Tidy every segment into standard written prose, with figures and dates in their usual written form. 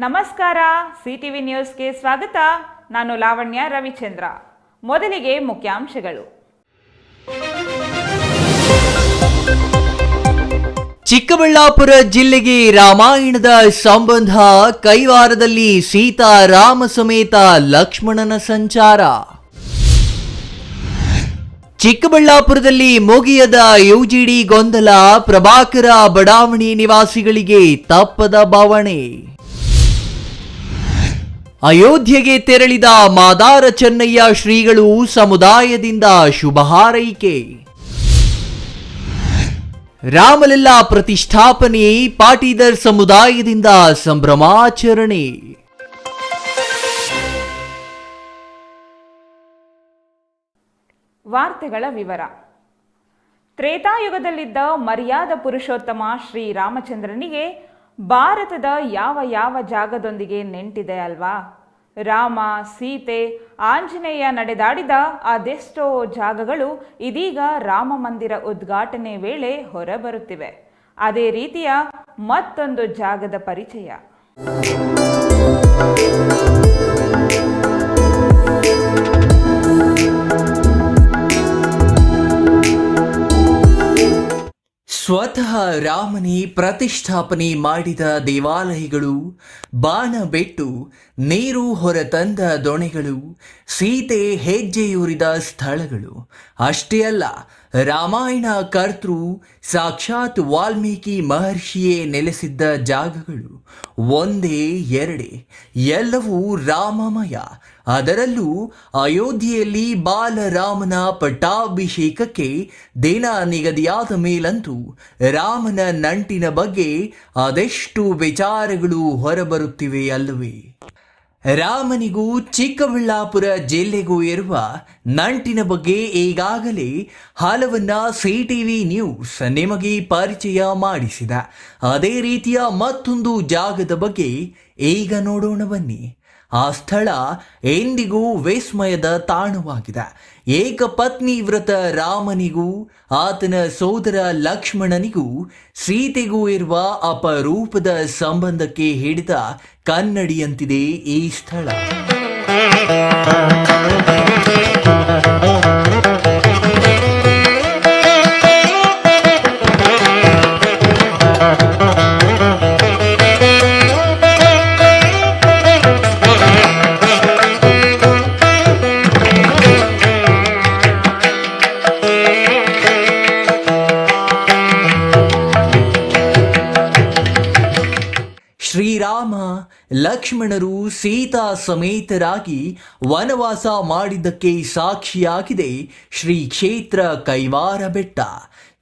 ನಮಸ್ಕಾರ, ಸಿಟಿವಿ ನ್ಯೂಸ್ಗೆ ಸ್ವಾಗತ. ನಾನು ಲಾವಣ್ಯ ರವಿಚಂದ್ರ. ಮೊದಲಿಗೆ ಮುಖ್ಯಾಂಶಗಳು. ಚಿಕ್ಕಬಳ್ಳಾಪುರ ಜಿಲ್ಲೆಗೆ ರಾಮಾಯಣದ ಸಂಬಂಧ, ಕೈವಾರದಲ್ಲಿ ಸೀತಾ ರಾಮ ಸಮೇತ ಲಕ್ಷ್ಮಣನ ಸಂಚಾರ. ಚಿಕ್ಕಬಳ್ಳಾಪುರದಲ್ಲಿ ಮುಗಿಯದ ಯುಜಿಡಿ ಗೊಂದಲ, ಪ್ರಭಾಕರ ಬಡಾವಣೆ ನಿವಾಸಿಗಳಿಗೆ ತಪ್ಪದ ಬವಣೆ. ಅಯೋಧ್ಯೆಗೆ ತೆರಳಿದ ಮಾದಾರ ಚೆನ್ನಯ್ಯ ಶ್ರೀಗಳು ಸಮುದಾಯದಿಂದ ಶುಭ ಹಾರೈಕೆ. ರಾಮಲಲ್ಲಾ ಪ್ರತಿಷ್ಠಾಪನೆ, ಪಾಟೀದರ್ ಸಮುದಾಯದಿಂದ ಸಂಭ್ರಮಾಚರಣೆ. ವಾರ್ತೆಗಳ ವಿವರ. ತ್ರೇತಾಯುಗದಲ್ಲಿದ್ದ ಮರ್ಯಾದ ಪುರುಷೋತ್ತಮ ಶ್ರೀರಾಮಚಂದ್ರನಿಗೆ ಭಾರತದ ಯಾವ ಜಾಗದೊಂದಿಗೆ ನೆಂಟಿದೆ ಅಲ್ವಾ? ರಾಮ, ಸೀತೆ, ಆಂಜನೇಯ ನಡೆದಾಡಿದ ಅದೆಷ್ಟೋ ಜಾಗಗಳು ಇದೀಗ ರಾಮ ಮಂದಿರ ಉದ್ಘಾಟನೆ ವೇಳೆ ಹೊರಬರುತ್ತಿವೆ. ಅದೇ ರೀತಿಯ ಮತ್ತೊಂದು ಜಾಗದ ಪರಿಚಯ. ಸ್ವತಃ ರಾಮನೇ ಪ್ರತಿಷ್ಠಾಪನೆ ಮಾಡಿದ ದೇವಾಲಯಗಳು, ಬಾಣಬೆಟ್ಟು, ನೀರು ಹೊರತಂದ ದೊಣೆಗಳು, ಸೀತೆ ಹೆಜ್ಜೆಯೂರಿದ ಸ್ಥಳಗಳು ಅಷ್ಟೇ ಅಲ್ಲ, ರಾಮಾಯಣ ಕರ್ತೃ ಸಾಕ್ಷಾತ್ ವಾಲ್ಮೀಕಿ ಮಹರ್ಷಿಯೇ ನೆಲೆಸಿದ್ದ ಜಾಗಗಳು ಒಂದೇ ಎರಡೇ, ಎಲ್ಲವೂ ರಾಮಮಯ. ಅದರಲ್ಲೂ ಅಯೋಧ್ಯೆಯಲ್ಲಿ ಬಾಲರಾಮನ ಪಟ್ಟಾಭಿಷೇಕಕ್ಕೆ ದಿನ ನಿಗದಿಯಾದ ಮೇಲಂತೂ ರಾಮನ ನಂಟಿನ ಬಗ್ಗೆ ಅದೆಷ್ಟು ವಿಚಾರಗಳು ಹೊರಬರುತ್ತಿವೆ ಅಲ್ಲವೇ? ರಾಮನಿಗೂ ಚಿಕ್ಕಬಳ್ಳಾಪುರ ಜಿಲ್ಲೆಗೂ ಇರುವ ನಂಟಿನ ಬಗ್ಗೆ ಈಗಾಗಲೇ ಹಲವನ್ನ ಸಿಟಿವಿ ನ್ಯೂಸ್ ನಿಮಗೆ ಪರಿಚಯ ಮಾಡಿಸಿದ. ಅದೇ ರೀತಿಯ ಮತ್ತೊಂದು ಜಾಗದ ಬಗ್ಗೆ ಈಗ ನೋಡೋಣ ಬನ್ನಿ. ಆ ಸ್ಥಳ ಎಂದಿಗೂ ವಿಸ್ಮಯದ ತಾಣವಾಗಿದೆ. ಏಕಪತ್ನಿ ವ್ರತ ರಾಮನಿಗೂ ಆತನ ಸೋದರ ಲಕ್ಷ್ಮಣನಿಗೂ ಸೀತೆಗೂ ಇರುವ ಅಪರೂಪದ ಸಂಬಂಧಕ್ಕೆ ಹಿಡಿದ ಕನ್ನಡಿಯಂತಿದೆ ಈ ಸ್ಥಳ. ಶ್ರೀರಾಮ ಲಕ್ಷ್ಮಣರು ಸೀತಾ ಸಮೇತರಾಗಿ ವನವಾಸ ಮಾಡಿದ್ದಕ್ಕೆ ಸಾಕ್ಷಿಯಾಗಿದೆ ಶ್ರೀ ಕ್ಷೇತ್ರ ಕೈವಾರ ಬೆಟ್ಟ.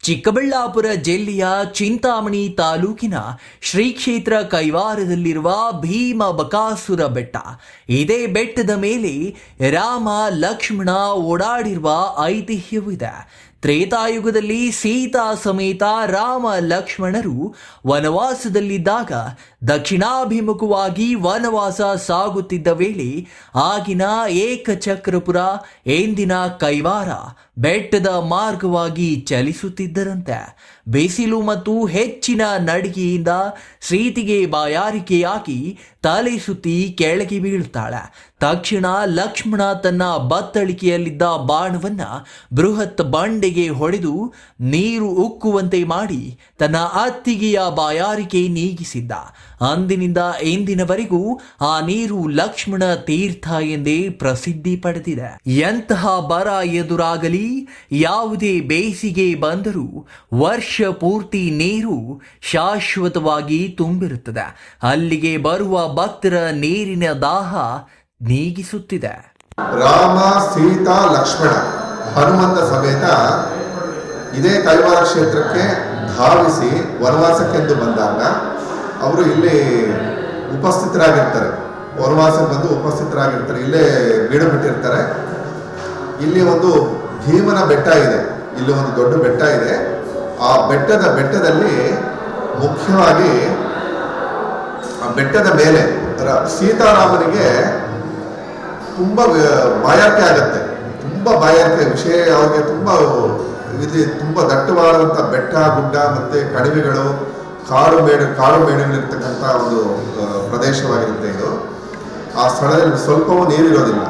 ಚಿಕ್ಕಬಳ್ಳಾಪುರ ಜಿಲ್ಲೆಯ ಚಿಂತಾಮಣಿ ತಾಲೂಕಿನ ಶ್ರೀ ಕ್ಷೇತ್ರ ಕೈವಾರದಲ್ಲಿರುವ ಭೀಮ ಬಕಾಸುರ ಬೆಟ್ಟ. ಇದೇ ಬೆಟ್ಟದ ಮೇಲೆ ರಾಮ ಲಕ್ಷ್ಮಣ ಓಡಾಡಿರುವ ಐತಿಹ್ಯವಿದೆ. ತ್ರೇತಾಯುಗದಲ್ಲಿ ಸೀತಾ ಸಮೇತ ರಾಮ ಲಕ್ಷ್ಮಣರು ವನವಾಸದಲ್ಲಿದ್ದಾಗ ದಕ್ಷಿಣಾಭಿಮುಖವಾಗಿ ವನವಾಸ ಸಾಗುತ್ತಿದ್ದ ವೇಳೆ ಆಗಿನ ಏಕಚಕ್ರಪುರ, ಎಂದಿನ ಕೈವಾರ ಬೆಟ್ಟದ ಮಾರ್ಗವಾಗಿ ಚಲಿಸುತ್ತಿದ್ದರಂತೆ. ಬಿಸಿಲು ಮತ್ತು ಹೆಚ್ಚಿನ ನಡಿಗೆಯಿಂದ ಸೀತೆಗೆ ಬಾಯಾರಿಕೆಯಾಗಿ ತಲೆ ಸುತ್ತಿ ಕೆಳಗೆ ಬೀಳುತ್ತಾಳೆ. ತಕ್ಷಣ ಲಕ್ಷ್ಮಣ ತನ್ನ ಬತ್ತಳಿಕೆಯಲ್ಲಿದ್ದ ಬಾಣವನ್ನ ಬೃಹತ್ ಬಂಡೆಗೆ ಹೊಡೆದು ನೀರು ಉಕ್ಕುವಂತೆ ಮಾಡಿ ತನ್ನ ಅತ್ತಿಗೆಯ ಬಾಯಾರಿಕೆ ನೀಗಿಸಿದ್ದ. ಅಂದಿನಿಂದ ಇಂದಿನವರೆಗೂ ಆ ನೀರು ಲಕ್ಷ್ಮಣ ತೀರ್ಥ ಎಂದೇ ಪ್ರಸಿದ್ಧಿ ಪಡೆದಿದೆ. ಎಂತಹ ಬರ ಎದುರಾಗಲಿ, ಯಾವುದೇ ಬೇಸಿಗೆ ಬಂದರೂ ವರ್ಷ ಪೂರ್ತಿ ನೀರು ಶಾಶ್ವತವಾಗಿ ತುಂಬಿರುತ್ತದೆ. ಅಲ್ಲಿಗೆ ಬರುವ ಭಕ್ತರ ನೀರಿನ ದಾಹ ನೀಗಿಸುತ್ತಿದೆ. ರಾಮ, ಸೀತಾ, ಲಕ್ಷ್ಮಣ, ಹನುಮಂತ ಸಮೇತ ಇದೇ ಕೈವಾರ ಕ್ಷೇತ್ರಕ್ಕೆ ಧಾವಿಸಿ ವನವಾಸಕ್ಕೆಂದು ಬಂದಾಗ ಅವರು ಇಲ್ಲಿ ಉಪಸ್ಥಿತರಾಗಿರ್ತಾರೆ. ವನವಾಸಕ್ಕೆ ಬಂದು ಉಪಸ್ಥಿತರಾಗಿರ್ತಾರೆ, ಇಲ್ಲೇ ಬೀಡು ಬಿಟ್ಟಿರ್ತಾರೆ. ಇಲ್ಲಿ ಒಂದು ಭೀಮನ ಬೆಟ್ಟ ಇದೆ, ಇಲ್ಲಿ ಒಂದು ದೊಡ್ಡ ಬೆಟ್ಟ ಇದೆ. ಆ ಬೆಟ್ಟದಲ್ಲಿ ಮುಖ್ಯವಾಗಿ ಆ ಬೆಟ್ಟದ ಮೇಲೆ ಸೀತಾರಾಮನಿಗೆ ತುಂಬ ಬಾಯಾರಿಕೆ ಆಗುತ್ತೆ. ತುಂಬ ಬಾಯಾರಿಕೆ ವಿಷಯ ಅವ್ರಿಗೆ ತುಂಬ ದಟ್ಟವಾದಂಥ ಬೆಟ್ಟ ಗುಡ್ಡ ಮತ್ತು ಕಣಿವೆಗಳು ಕಾಡು ಮೇಡಲ್ಲಿರ್ತಕ್ಕಂಥ ಒಂದು ಪ್ರದೇಶವಾಗಿರುತ್ತೆ ಇದು. ಆ ಸ್ಥಳದಲ್ಲಿ ಸ್ವಲ್ಪವೂ ನೀರಿರೋದಿಲ್ಲ.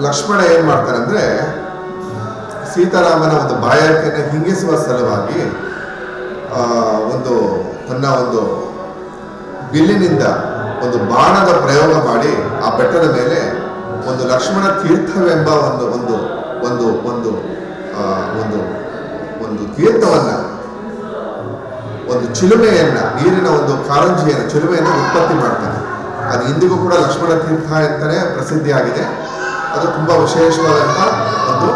ಲಕ್ಷ್ಮಣ ಏನು ಮಾಡ್ತಾನೆ ಅಂದರೆ, ಸೀತಾರಾಮನ ಒಂದು ಬಾಯಾರಿಕೆಯನ್ನು ಹಿಂಗಿಸುವ ಸಲುವಾಗಿ ತನ್ನ ಒಂದು ಬಿಲ್ಲಿನಿಂದ ಒಂದು ಬಾಣದ ಪ್ರಯೋಗ ಮಾಡಿ ಆ ಬೆಟ್ಟದ ಮೇಲೆ ಒಂದು ಲಕ್ಷ್ಮಣ ತೀರ್ಥವೆಂಬ ಒಂದು ತೀರ್ಥವನ್ನ, ಒಂದು ಚಿಲುಮೆಯನ್ನ, ನೀರಿನ ಒಂದು ಕಾರಂಜಿಯನ್ನು, ಚಿಲುಮೆಯನ್ನು ಉತ್ಪತ್ತಿ ಮಾಡ್ತಾನೆ. ಅದು ಇಂದಿಗೂ ಕೂಡ ಲಕ್ಷ್ಮಣ ತೀರ್ಥ ಅಂತಾನೆ ಪ್ರಸಿದ್ಧಿಯಾಗಿದೆ. ಅದು ತುಂಬಾ ವಿಶೇಷವಾದಂಥ ಒಂದು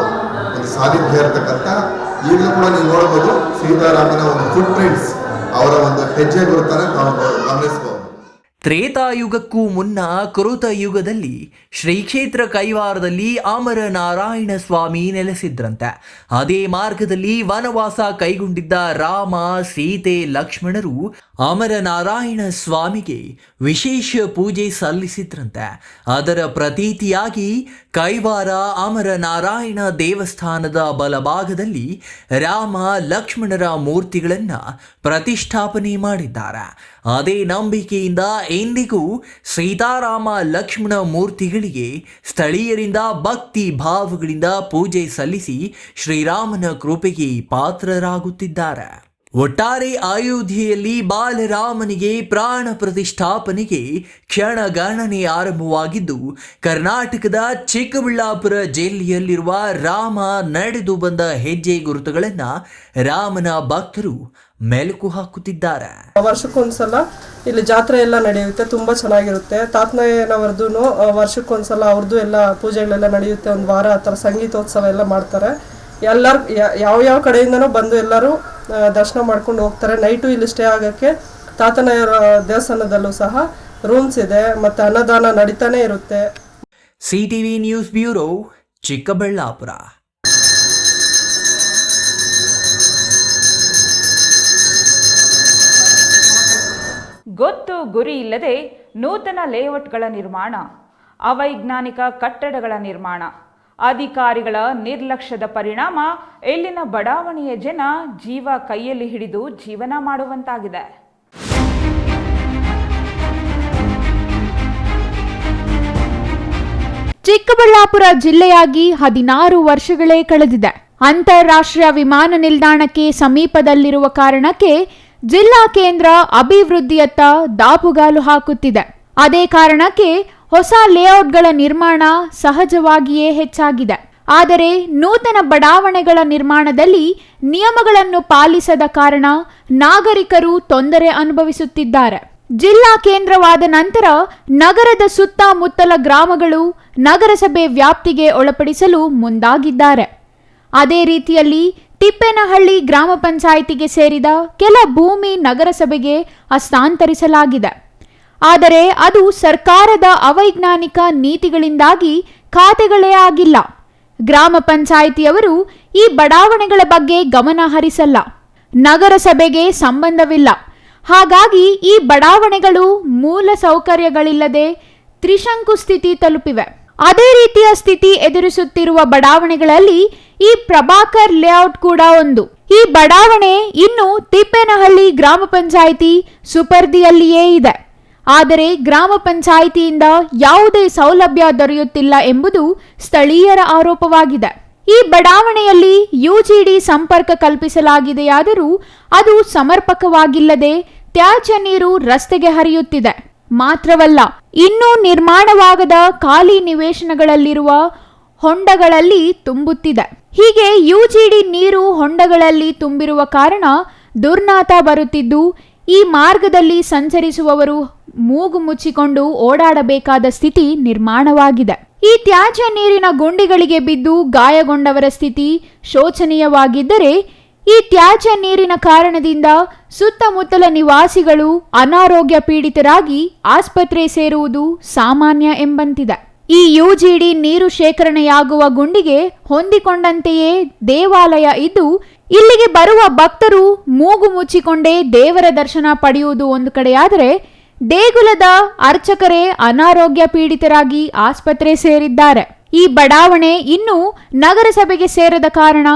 ಸಾನ್ನಿಧ್ಯ ಇರತಕ್ಕಂಥ. ಈಗಲೂ ಕೂಡ ನೀವು ನೋಡಬಹುದು ಸೀತಾರಾಮನ ಒಂದು ಫುಟ್ ಪ್ರಿಂಟ್ಸ್, ಅವರ ಒಂದು ಹೆಜ್ಜೆ ಗುರುತನ್ನು ನಾವು ಗಮನಿಸಬಹುದು. ತ್ರೇತಾಯುಗಕ್ಕೂ ಮುನ್ನ ಕೃತ ಯುಗದಲ್ಲಿ ಶ್ರೀ ಕ್ಷೇತ್ರ ಕೈವಾರದಲ್ಲಿ ಅಮರ ನಾರಾಯಣ ಸ್ವಾಮಿ ನೆಲೆಸಿದ್ರಂತೆ. ಅದೇ ಮಾರ್ಗದಲ್ಲಿ ವನವಾಸ ಕೈಗೊಂಡಿದ್ದ ರಾಮ, ಸೀತೆ, ಲಕ್ಷ್ಮಣರು ಅಮರ ನಾರಾಯಣ ಸ್ವಾಮಿಗೆ ವಿಶೇಷ ಪೂಜೆ ಸಲ್ಲಿಸಿದ್ರಂತೆ. ಅದರ ಪ್ರತೀತಿಯಾಗಿ ಕೈವಾರ ಅಮರ ನಾರಾಯಣ ದೇವಸ್ಥಾನದ ಬಲಭಾಗದಲ್ಲಿ ರಾಮ, ಲಕ್ಷ್ಮಣರ ಮೂರ್ತಿಗಳನ್ನು ಪ್ರತಿಷ್ಠಾಪನೆ ಮಾಡಿದ್ದಾರೆ. ಅದೇ ನಂಬಿಕೆಯಿಂದ ಇಂದಿಗೂ ಸೀತಾರಾಮ ಲಕ್ಷ್ಮಣ ಮೂರ್ತಿಗಳಿಗೆ ಸ್ಥಳೀಯರಿಂದ ಭಕ್ತಿ ಭಾವಗಳಿಂದ ಪೂಜೆ ಸಲ್ಲಿಸಿ ಶ್ರೀರಾಮನ ಕೃಪೆಗೆ ಪಾತ್ರರಾಗುತ್ತಿದ್ದಾರೆ. ಒಟ್ಟಾರೆ ಅಯೋಧ್ಯೆಯಲ್ಲಿ ಬಾಲರಾಮನಿಗೆ ಪ್ರಾಣ ಪ್ರತಿಷ್ಠಾಪನೆಗೆ ಕ್ಷಣಗಣನೆ ಆರಂಭವಾಗಿದ್ದು, ಕರ್ನಾಟಕದ ಚಿಕ್ಕಬಳ್ಳಾಪುರ ಜಿಲ್ಲೆಯಲ್ಲಿರುವ ರಾಮ ನಡೆದು ಬಂದ ಹೆಜ್ಜೆ ಗುರುತುಗಳನ್ನು ರಾಮನ ಭಕ್ತರು ಮೆಲುಕು ಹಾಕುತ್ತಿದ್ದಾರೆ. ವರ್ಷಕ್ಕೊಂದ್ಸಲ ಇಲ್ಲಿ ಜಾತ್ರೆ ಎಲ್ಲ ನಡೆಯುತ್ತೆ, ತುಂಬಾ ಚೆನ್ನಾಗಿರುತ್ತೆ. ತಾತನಯ್ಯನವರದ್ದು ವರ್ಷಕ್ಕೊಂದ್ಸಲ ಅವ್ರದ್ದು ಎಲ್ಲ ಪೂಜೆಗಳೆಲ್ಲ ನಡೆಯುತ್ತೆ. ಒಂದು ವಾರ ಆ ಥರ ಸಂಗೀತೋತ್ಸವ ಎಲ್ಲ ಮಾಡ್ತಾರೆ. ಎಲ್ಲರೂ ಯಾವ ಕಡೆಯಿಂದನೂ ಬಂದು ಎಲ್ಲರೂ ದರ್ಶನ ಮಾಡ್ಕೊಂಡು ಹೋಗ್ತಾರೆ. ನೈಟು ಇಲ್ಲಿ ಸ್ಟೇ ಆಗೋಕ್ಕೆ ತಾತನಯ್ಯರ ದೇವಸ್ಥಾನದಲ್ಲೂ ಸಹ ರೂಮ್ಸ್ ಇದೆ, ಮತ್ತೆ ಅನ್ನದಾನ ನಡೀತಾನೆ ಇರುತ್ತೆ. CTV news bureau, Chikkaballapur. ಗೊತ್ತು ಗುರಿ ಇಲ್ಲದೆ ನೂತನ ಲೇಔಟ್ಗಳ ನಿರ್ಮಾಣ, ಅವೈಜ್ಞಾನಿಕ ಕಟ್ಟಡಗಳ ನಿರ್ಮಾಣ, ಅಧಿಕಾರಿಗಳ ನಿರ್ಲಕ್ಷ್ಯದ ಪರಿಣಾಮ ಇಲ್ಲಿನ ಬಡಾವಣೆಯ ಜನ ಜೀವ ಕೈಯಲ್ಲಿ ಹಿಡಿದು ಜೀವನ ಮಾಡುವಂತಾಗಿದೆ. ಚಿಕ್ಕಬಳ್ಳಾಪುರ ಜಿಲ್ಲೆಯಾಗಿ 16 ವರ್ಷಗಳೇ ಕಳೆದಿದೆ. ಅಂತಾರಾಷ್ಟ್ರೀಯ ವಿಮಾನ ನಿಲ್ದಾಣಕ್ಕೆ ಸಮೀಪದಲ್ಲಿರುವ ಕಾರಣಕ್ಕೆ ಜಿಲ್ಲಾ ಕೇಂದ್ರ ಅಭಿವೃದ್ಧಿಯತ್ತ ದಾಪುಗಾಲು ಹಾಕುತ್ತಿದೆ. ಅದೇ ಕಾರಣಕ್ಕೆ ಹೊಸ ಲೇಔಟ್ಗಳ ನಿರ್ಮಾಣ ಸಹಜವಾಗಿಯೇ ಹೆಚ್ಚಾಗಿದೆ. ಆದರೆ ನೂತನ ಬಡಾವಣೆಗಳ ನಿರ್ಮಾಣದಲ್ಲಿ ನಿಯಮಗಳನ್ನು ಪಾಲಿಸದ ಕಾರಣ ನಾಗರಿಕರು ತೊಂದರೆ ಅನುಭವಿಸುತ್ತಿದ್ದಾರೆ. ಜಿಲ್ಲಾ ಕೇಂದ್ರವಾದ ನಂತರ ನಗರದ ಸುತ್ತಮುತ್ತಲ ಗ್ರಾಮಗಳು ನಗರಸಭೆ ವ್ಯಾಪ್ತಿಗೆ ಒಳಪಡಿಸಲು ಮುಂದಾಗಿದ್ದಾರೆ. ಅದೇ ರೀತಿಯಲ್ಲಿ ತಿಪ್ಪೇನಹಳ್ಳಿ ಗ್ರಾಮ ಪಂಚಾಯಿತಿಗೆ ಸೇರಿದ ಕೆಲ ಭೂಮಿ ನಗರಸಭೆಗೆ ಹಸ್ತಾಂತರಿಸಲಾಗಿದೆ. ಆದರೆ ಅದು ಸರ್ಕಾರದ ಅವೈಜ್ಞಾನಿಕ ನೀತಿಗಳಿಂದಾಗಿ ಖಾತೆಗಳೇ ಆಗಿಲ್ಲ. ಗ್ರಾಮ ಪಂಚಾಯಿತಿಯವರು ಈ ಬಡಾವಣೆಗಳ ಬಗ್ಗೆ ಗಮನ ಹರಿಸಲ್ಲ. ನಗರಸಭೆಗೆ ಸಂಬಂಧವಿಲ್ಲ. ಹಾಗಾಗಿ ಈ ಬಡಾವಣೆಗಳು ಮೂಲ ಸೌಕರ್ಯಗಳಿಲ್ಲದೆ ತ್ರಿಶಂಕು ಸ್ಥಿತಿ ತಲುಪಿವೆ. ಅದೇ ರೀತಿಯ ಸ್ಥಿತಿ ಎದುರಿಸುತ್ತಿರುವ ಬಡಾವಣೆಗಳಲ್ಲಿ ಈ ಪ್ರಭಾಕರ್ ಲೇಔಟ್ ಕೂಡ ಒಂದು. ಈ ಬಡಾವಣೆ ಇನ್ನು ತಿಪ್ಪೇನಹಳ್ಳಿ ಗ್ರಾಮ ಪಂಚಾಯಿತಿ ಸುಪರ್ದಿಯಲ್ಲಿಯೇ ಇದೆ. ಆದರೆ ಗ್ರಾಮ ಪಂಚಾಯಿತಿಯಿಂದ ಯಾವುದೇ ಸೌಲಭ್ಯ ದೊರೆಯುತ್ತಿಲ್ಲ ಎಂಬುದು ಸ್ಥಳೀಯರ ಆರೋಪವಾಗಿದೆ. ಈ ಬಡಾವಣೆಯಲ್ಲಿ ಯುಜಿಡಿ ಸಂಪರ್ಕ ಕಲ್ಪಿಸಲಾಗಿದೆಯಾದರೂ ಅದು ಸಮರ್ಪಕವಾಗಿಲ್ಲದೆ ತ್ಯಾಜ್ಯ ನೀರು ರಸ್ತೆಗೆ ಹರಿಯುತ್ತಿದೆ. ಮಾತ್ರವಲ್ಲ, ಇನ್ನೂ ನಿರ್ಮಾಣವಾಗದ ಖಾಲಿ ನಿವೇಶನಗಳಲ್ಲಿರುವ ಹೊಂಡಗಳಲ್ಲಿ ತುಂಬುತ್ತಿದೆ. ಹೀಗೆ ಯುಜಿಡಿ ನೀರು ಹೊಂಡಗಳಲ್ಲಿ ತುಂಬಿರುವ ಕಾರಣ ದುರ್ನಾತ ಬರುತ್ತಿದ್ದು, ಈ ಮಾರ್ಗದಲ್ಲಿ ಸಂಚರಿಸುವವರು ಮೂಗು ಮುಚ್ಚಿಕೊಂಡು ಓಡಾಡಬೇಕಾದ ಸ್ಥಿತಿ ನಿರ್ಮಾಣವಾಗಿದೆ. ಈ ತ್ಯಾಜ್ಯ ನೀರಿನ ಗುಂಡಿಗಳಿಗೆ ಬಿದ್ದು ಗಾಯಗೊಂಡವರ ಸ್ಥಿತಿ ಶೋಚನೀಯವಾಗಿದ್ದರೆ, ಈ ತ್ಯಾಜ್ಯ ನೀರಿನ ಕಾರಣದಿಂದ ಸುತ್ತಮುತ್ತಲ ನಿವಾಸಿಗಳು ಅನಾರೋಗ್ಯ ಪೀಡಿತರಾಗಿ ಆಸ್ಪತ್ರೆ ಸೇರುವುದು ಸಾಮಾನ್ಯ ಎಂಬಂತಿದೆ. ಈ ಯುಜಿಡಿ ನೀರು ಶೇಖರಣೆಯಾಗುವ ಗುಂಡಿಗೆ ಹೊಂದಿಕೊಂಡಂತೆಯೇ ದೇವಾಲಯ ಇದ್ದು, ಇಲ್ಲಿಗೆ ಬರುವ ಭಕ್ತರು ಮೂಗು ಮುಚ್ಚಿಕೊಂಡೇ ದೇವರ ದರ್ಶನ ಪಡೆಯುವುದು ಒಂದು ಕಡೆಯಾದರೆ, ದೇಗುಲದ ಅರ್ಚಕರೇ ಅನಾರೋಗ್ಯ ಪೀಡಿತರಾಗಿ ಆಸ್ಪತ್ರೆ ಸೇರಿದ್ದಾರೆ. ಈ ಬಡಾವಣೆ ಇನ್ನೂ ನಗರಸಭೆಗೆ ಸೇರದ ಕಾರಣ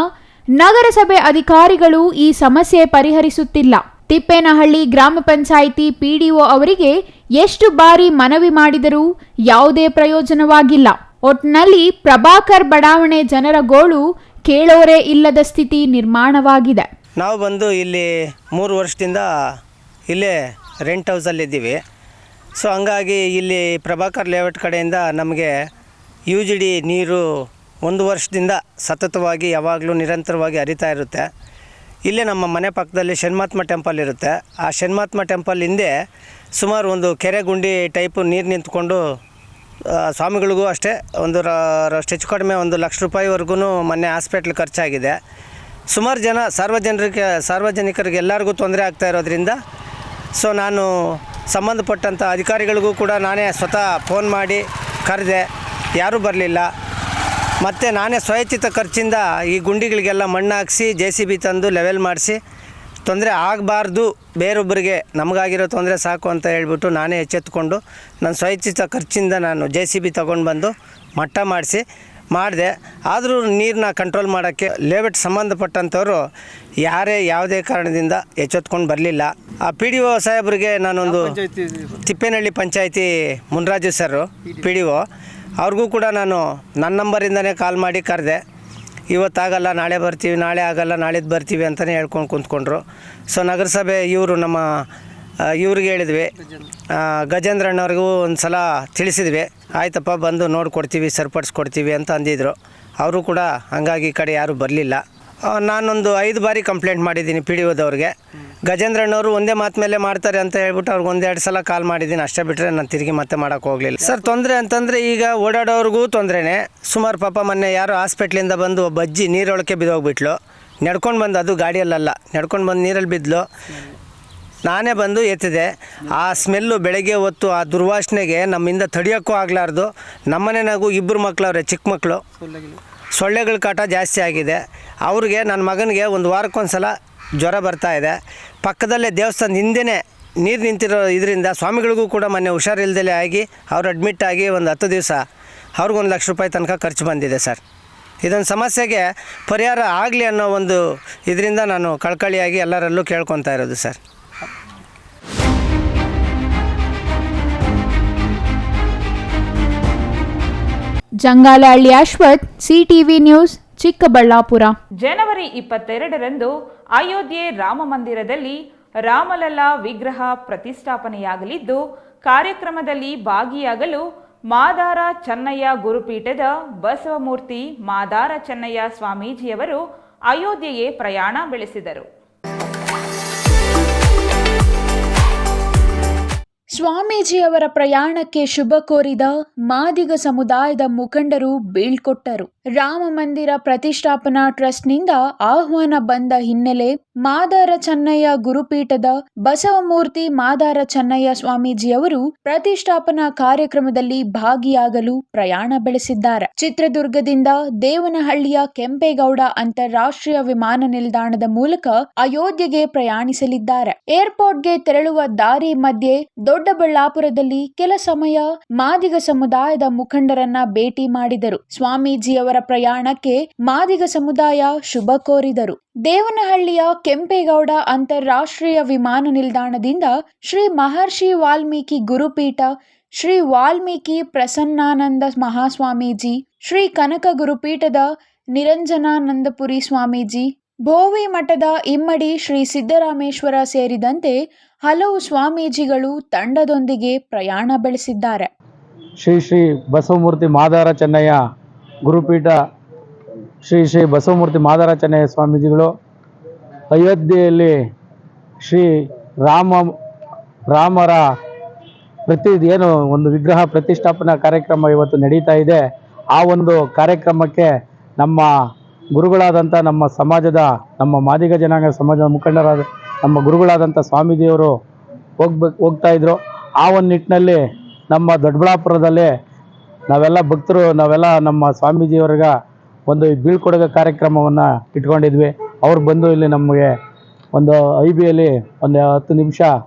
ನಗರಸಭೆ ಅಧಿಕಾರಿಗಳು ಈ ಸಮಸ್ಯೆ ಪರಿಹರಿಸುತ್ತಿಲ್ಲ. ತಿಪ್ಪೇನಹಳ್ಳಿ ಗ್ರಾಮ ಪಂಚಾಯಿತಿ ಪಿಡಿಒ ಅವರಿಗೆ ಎಷ್ಟು ಬಾರಿ ಮನವಿ ಮಾಡಿದರೂ ಯಾವುದೇ ಪ್ರಯೋಜನವಾಗಿಲ್ಲ. ಒಟ್ನಲ್ಲಿ ಪ್ರಭಾಕರ್ ಬಡಾವಣೆ ಜನರ ಗೋಳು ಕೇಳೋರೇ ಇಲ್ಲದ ಸ್ಥಿತಿ ನಿರ್ಮಾಣವಾಗಿದೆ. ನಾವು ಬಂದು ಇಲ್ಲಿ 3 ವರ್ಷದಿಂದ ಇಲ್ಲೇ ರೆಂಟ್ ಹೌಸಲ್ಲಿದ್ದೀವಿ. ಸೊ ಹಂಗಾಗಿ ಇಲ್ಲಿ ಪ್ರಭಾಕರ್ ಲೇಔಟ್ ಕಡೆಯಿಂದ ನಮಗೆ UGD ನೀರು 1 ವರ್ಷದಿಂದ ಸತತವಾಗಿ ಯಾವಾಗಲೂ ನಿರಂತರವಾಗಿ ಹರಿತಾ ಇರುತ್ತೆ. ಇಲ್ಲೇ ನಮ್ಮ ಮನೆ ಪಕ್ಕದಲ್ಲಿ ಶನ್ಮಾತ್ಮ ಟೆಂಪಲ್ ಇರುತ್ತೆ. ಆ ಶನ್ಮಾತ್ಮ ಟೆಂಪಲ್ ಹಿಂದೆ ಸುಮಾರು ಒಂದು ಕೆರೆ ಗುಂಡಿ ಟೈಪು ನೀರು ನಿಂತ್ಕೊಂಡು ಸ್ವಾಮಿಗಳಿಗೂ ಅಷ್ಟೇ ಒಂದು ಹೆಚ್ಚು ಕಡಿಮೆ 1 ಲಕ್ಷ ರೂಪಾಯಿವರೆಗೂ ಮೊನ್ನೆ ಹಾಸ್ಪಿಟ್ಲ್ ಖರ್ಚಾಗಿದೆ. ಸುಮಾರು ಜನ ಸಾರ್ವಜನಿಕರಿಗೆ ಎಲ್ಲರಿಗೂ ತೊಂದರೆ ಆಗ್ತಾ ಇರೋದ್ರಿಂದ ಸೊ ನಾನು ಸಂಬಂಧಪಟ್ಟಂಥ ಅಧಿಕಾರಿಗಳಿಗೂ ಕೂಡ ನಾನೇ ಸ್ವತಃ ಫೋನ್ ಮಾಡಿ ಕರೆದೆ, ಯಾರೂ ಬರಲಿಲ್ಲ. ಮತ್ತು ನಾನೇ ಸ್ವಯಚಿತ ಖರ್ಚಿಂದ ಈ ಗುಂಡಿಗಳಿಗೆಲ್ಲ ಮಣ್ಣು ಹಾಕಿಸಿ JCB ತಂದು ಲೆವೆಲ್ ಮಾಡಿಸಿ ತೊಂದರೆ ಆಗಬಾರ್ದು, ಬೇರೊಬ್ಬರಿಗೆ ನಮಗಾಗಿರೋ ತೊಂದರೆ ಸಾಕು ಅಂತ ಹೇಳ್ಬಿಟ್ಟು ನಾನೇ ಎಚ್ಚೆತ್ತುಕೊಂಡು ನನ್ನ ಸ್ವಯಚಿತ ಖರ್ಚಿಂದ ನಾನು JCB ತೊಗೊಂಡು ಬಂದು ಮಟ್ಟ ಮಾಡಿದೆ. ಆದರೂ ನೀರನ್ನ ಕಂಟ್ರೋಲ್ ಮಾಡೋಕ್ಕೆ ಲೇಔಟ್ ಸಂಬಂಧಪಟ್ಟಂಥವ್ರು ಯಾರೇ ಯಾವುದೇ ಕಾರಣದಿಂದ ಎಚ್ಚೆತ್ಕೊಂಡು ಬರಲಿಲ್ಲ. ಆ PDO ಸಾಹೇಬ್ರಿಗೆ ನಾನೊಂದು ತಿಪ್ಪೇನಹಳ್ಳಿ ಪಂಚಾಯಿತಿ ಮುನ್ರಾಜು ಸರ್ PDO ಅವ್ರಿಗೂ ಕೂಡ ನಾನು ನನ್ನ ನಂಬರಿಂದನೇ ಕಾಲ್ ಮಾಡಿ ಕರೆದೆ. ಇವತ್ತಾಗಲ್ಲ ನಾಳೆ ಬರ್ತೀವಿ, ನಾಳೆ ಆಗಲ್ಲ ನಾಳಿದ್ದು ಬರ್ತೀವಿ ಅಂತಲೇ ಹೇಳ್ಕೊಂಡು ಕುಂತ್ಕೊಂಡ್ರು. ಸೊ ನಗರಸಭೆ ಇವರು ನಮ್ಮ ಇವ್ರಿಗೆ ಹೇಳಿದ್ವಿ, ಗಜೇಂದ್ರಣ್ಣವ್ರಿಗೂ ಒಂದು ಸಲ ತಿಳಿಸಿದ್ವಿ. ಆಯ್ತಪ್ಪ ಬಂದು ನೋಡಿಕೊಡ್ತೀವಿ, ಸರಿಪಡಿಸ್ಕೊಡ್ತೀವಿ ಅಂತ ಅಂದಿದ್ರು. ಅವರು ಕೂಡ ಹಂಗಾಗಿ ಈ ಕಡೆ ಯಾರೂ ಬರಲಿಲ್ಲ. ನಾನೊಂದು 5 ಬಾರಿ ಕಂಪ್ಲೇಂಟ್ ಮಾಡಿದ್ದೀನಿ PDOದವ್ರಿಗೆ. ಗಜೇಂದ್ರಣ್ಣವರು ಒಂದೇ ಮಾತು ಮೇಲೆ ಮಾಡ್ತಾರೆ ಅಂತ ಹೇಳ್ಬಿಟ್ಟು ಅವ್ರಿಗೆ 1-2 ಸಲ ಕಾಲ್ ಮಾಡಿದ್ದೀನಿ, ಅಷ್ಟೇ ಬಿಟ್ಟರೆ ನಾನು ತಿರುಗಿ ಮತ್ತೆ ಮಾಡೋಕ್ಕೆ ಹೋಗಲಿಲ್ಲ. ಸರ್ ತೊಂದರೆ ಅಂತಂದರೆ ಈಗ ಓಡಾಡೋರಿಗೂ ತೊಂದರೆನೇ. ಸುಮಾರು ಪಾಪ ಮೊನ್ನೆ ಯಾರೋ ಹಾಸ್ಪಿಟ್ಲಿಂದ ಬಂದು ಒಬ್ಬ ಅಜ್ಜಿ ನೀರೊಳಕ್ಕೆ ಬಿದ್ದೋಗ್ಬಿಟ್ಲು. ನಡ್ಕೊಂಡು ಬಂದು, ಅದು ಗಾಡಿಯಲ್ಲ, ನಡ್ಕೊಂಡು ಬಂದು ನೀರಲ್ಲಿ ಬಿದ್ದಲು. ನಾನೇ ಬಂದು ಎತ್ತಿದೆ. ಆ ಸ್ಮೆಲ್ಲು ಬೆಳಗ್ಗೆ ಹೊತ್ತು ಆ ದುರ್ವಾಸನೆಗೆ ನಮ್ಮಿಂದ ತಡೆಯೋಕ್ಕೂ ಆಗಲಾರ್ದು. ನಮ್ಮನೆಯಾಗೂ 2 ಮಕ್ಕಳವ್ರೆ, ಚಿಕ್ಕ ಮಕ್ಕಳು, ಸೊಳ್ಳೆಗಳ ಕಾಟ ಜಾಸ್ತಿ ಆಗಿದೆ. ಅವ್ರಿಗೆ ನನ್ನ ಮಗನಿಗೆ 1 ವಾರಕ್ಕೊಂದು ಸಲ ಜ್ವರ ಬರ್ತಾಯಿದೆ. ಪಕ್ಕದಲ್ಲೇ ದೇವಸ್ಥಾನದ ಹಿಂದೆಯೇ ನೀರು ನಿಂತಿರೋ ಇದರಿಂದ ಸ್ವಾಮಿಗಳಿಗೂ ಕೂಡ ಮೊನ್ನೆ ಹುಷಾರಿಲ್ದಲೇ ಆಗಿ ಅವ್ರು ಅಡ್ಮಿಟ್ ಆಗಿ ಒಂದು 10 ದಿವಸ ಅವ್ರಿಗೆ 1 ಲಕ್ಷ ರೂಪಾಯಿ ತನಕ ಖರ್ಚು ಬಂದಿದೆ ಸರ್. ಇದೊಂದು ಸಮಸ್ಯೆಗೆ ಪರಿಹಾರ ಆಗಲಿ ಅನ್ನೋ ಒಂದು ಇದರಿಂದ ನಾನು ಕಳಕಳಿಯಾಗಿ ಎಲ್ಲರಲ್ಲೂ ಕೇಳ್ಕೊತಾ ಇರೋದು sir. Jangalahalli Ashwath, CTV news, Chikkaballapura. ಜನವರಿ 22ರಂದು ಅಯೋಧ್ಯೆ ರಾಮ ಮಂದಿರದಲ್ಲಿ ರಾಮಲಲ್ಲಾ ವಿಗ್ರಹ ಪ್ರತಿಷ್ಠಾಪನೆಯಾಗಲಿದ್ದು, ಕಾರ್ಯಕ್ರಮದಲ್ಲಿ ಭಾಗಿಯಾಗಲು ಮಾದಾರ ಚೆನ್ನಯ್ಯ ಗುರುಪೀಠದ ಬಸವಮೂರ್ತಿ ಮಾದಾರ ಚೆನ್ನಯ್ಯ ಸ್ವಾಮೀಜಿಯವರು ಅಯೋಧ್ಯೆಗೆ ಪ್ರಯಾಣ ಬೆಳೆಸಿದರು. ಸ್ವಾಮೀಜಿಯವರ ಪ್ರಯಾಣಕ್ಕೆ ಶುಭ ಕೋರಿದ ಮಾದಿಗ ಸಮುದಾಯದ ಮುಖಂಡರು ಬೀಳ್ಕೊಟ್ಟರು. ರಾಮ ಮಂದಿರ ಪ್ರತಿಷ್ಠಾಪನಾ ಟ್ರಸ್ಟ್ನಿಂದ ಆಹ್ವಾನ ಬಂದ ಹಿನ್ನೆಲೆ ಮಾದಾರ ಚೆನ್ನಯ್ಯ ಗುರುಪೀಠದ ಬಸವಮೂರ್ತಿ ಮಾದಾರ ಚೆನ್ನಯ್ಯ ಸ್ವಾಮೀಜಿಯವರು ಪ್ರತಿಷ್ಠಾಪನಾ ಕಾರ್ಯಕ್ರಮದಲ್ಲಿ ಭಾಗಿಯಾಗಲು ಪ್ರಯಾಣ ಬೆಳೆಸಿದ್ದಾರೆ. ಚಿತ್ರದುರ್ಗದಿಂದ ದೇವನಹಳ್ಳಿಯ ಕೆಂಪೇಗೌಡ ಅಂತಾರಾಷ್ಟ್ರೀಯ ವಿಮಾನ ನಿಲ್ದಾಣದ ಮೂಲಕ ಅಯೋಧ್ಯೆಗೆ ಪ್ರಯಾಣಿಸಲಿದ್ದಾರೆ. ಏರ್ಪೋರ್ಟ್ಗೆ ತೆರಳುವ ದಾರಿ ಮಧ್ಯೆ ದೊಡ್ಡಬಳ್ಳಾಪುರದಲ್ಲಿ ಕೆಲ ಸಮಯ ಮಾದಿಗ ಸಮುದಾಯದ ಮುಖಂಡರನ್ನ ಭೇಟಿ ಮಾಡಿದರು. ಸ್ವಾಮೀಜಿಯವರ ಪ್ರಯಾಣಕ್ಕೆ ಮಾದಿಗ ಸಮುದಾಯ ಶುಭ ಕೋರಿದರು. ದೇವನಹಳ್ಳಿಯ ಕೆಂಪೇಗೌಡ ಅಂತಾರಾಷ್ಟ್ರೀಯ ವಿಮಾನ ನಿಲ್ದಾಣದಿಂದ ಶ್ರೀ ಮಹರ್ಷಿ ವಾಲ್ಮೀಕಿ ಗುರುಪೀಠ, ಶ್ರೀ ವಾಲ್ಮೀಕಿ ಪ್ರಸನ್ನಾನಂದ ಮಹಾಸ್ವಾಮೀಜಿ, ಶ್ರೀ ಕನಕ ಗುರುಪೀಠದ ನಿರಂಜನಾನಂದಪುರಿ ಸ್ವಾಮೀಜಿ, ಭೋವಿ ಮಠದ ಇಮ್ಮಡಿ ಶ್ರೀ ಸಿದ್ದರಾಮೇಶ್ವರ ಸೇರಿದಂತೆ ಹಲವು ಸ್ವಾಮೀಜಿಗಳು ತಂಡದೊಂದಿಗೆ ಪ್ರಯಾಣ ಬೆಳೆಸಿದ್ದಾರೆ. ಶ್ರೀ ಶ್ರೀ ಬಸವಮೂರ್ತಿ ಮಾದಾರ ಚೆನ್ನಯ್ಯ ಗುರುಪೀಠ, ಶ್ರೀ ಶ್ರೀ ಬಸವಮೂರ್ತಿ ಮಾದಾರ ಚೆನ್ನಯ್ಯ ಸ್ವಾಮೀಜಿಗಳು ಅಯೋಧ್ಯೆಯಲ್ಲಿ ಶ್ರೀ ರಾಮರ ಏನು ಒಂದು ವಿಗ್ರಹ ಪ್ರತಿಷ್ಠಾಪನಾ ಕಾರ್ಯಕ್ರಮ ಇವತ್ತು ನಡೀತಾ ಇದೆ. ಆ ಒಂದು ಕಾರ್ಯಕ್ರಮಕ್ಕೆ ನಮ್ಮ ಗುರುಗಳಾದಂಥ ನಮ್ಮ ಸಮಾಜದ, ನಮ್ಮ ಮಾದಿಗ ಜನಾಂಗ ಸಮಾಜದ ಮುಖಂಡರಾದ ನಮ್ಮ ಗುರುಗಳಾದಂಥ ಸ್ವಾಮೀಜಿಯವರು ಹೋಗ್ತಾ ಇದ್ರು. ಆ ಒಂದು ನಿಟ್ಟಿನಲ್ಲಿ ನಮ್ಮ ದೊಡ್ಡಬಳ್ಳಾಪುರದಲ್ಲಿ ನಾವೆಲ್ಲ ಭಕ್ತರು, ನಾವೆಲ್ಲ ನಮ್ಮ ಸ್ವಾಮೀಜಿಯವ್ರಿಗೆ ಒಂದು ಬೀಳ್ಕೊಡುಗೆ ಕಾರ್ಯಕ್ರಮವನ್ನು ಇಟ್ಕೊಂಡಿದ್ವಿ. ಅವ್ರು ಬಂದು ಇಲ್ಲಿ ನಮಗೆ ಒಂದು IBಯಲ್ಲಿ ಒಂದು 10 ನಿಮಿಷ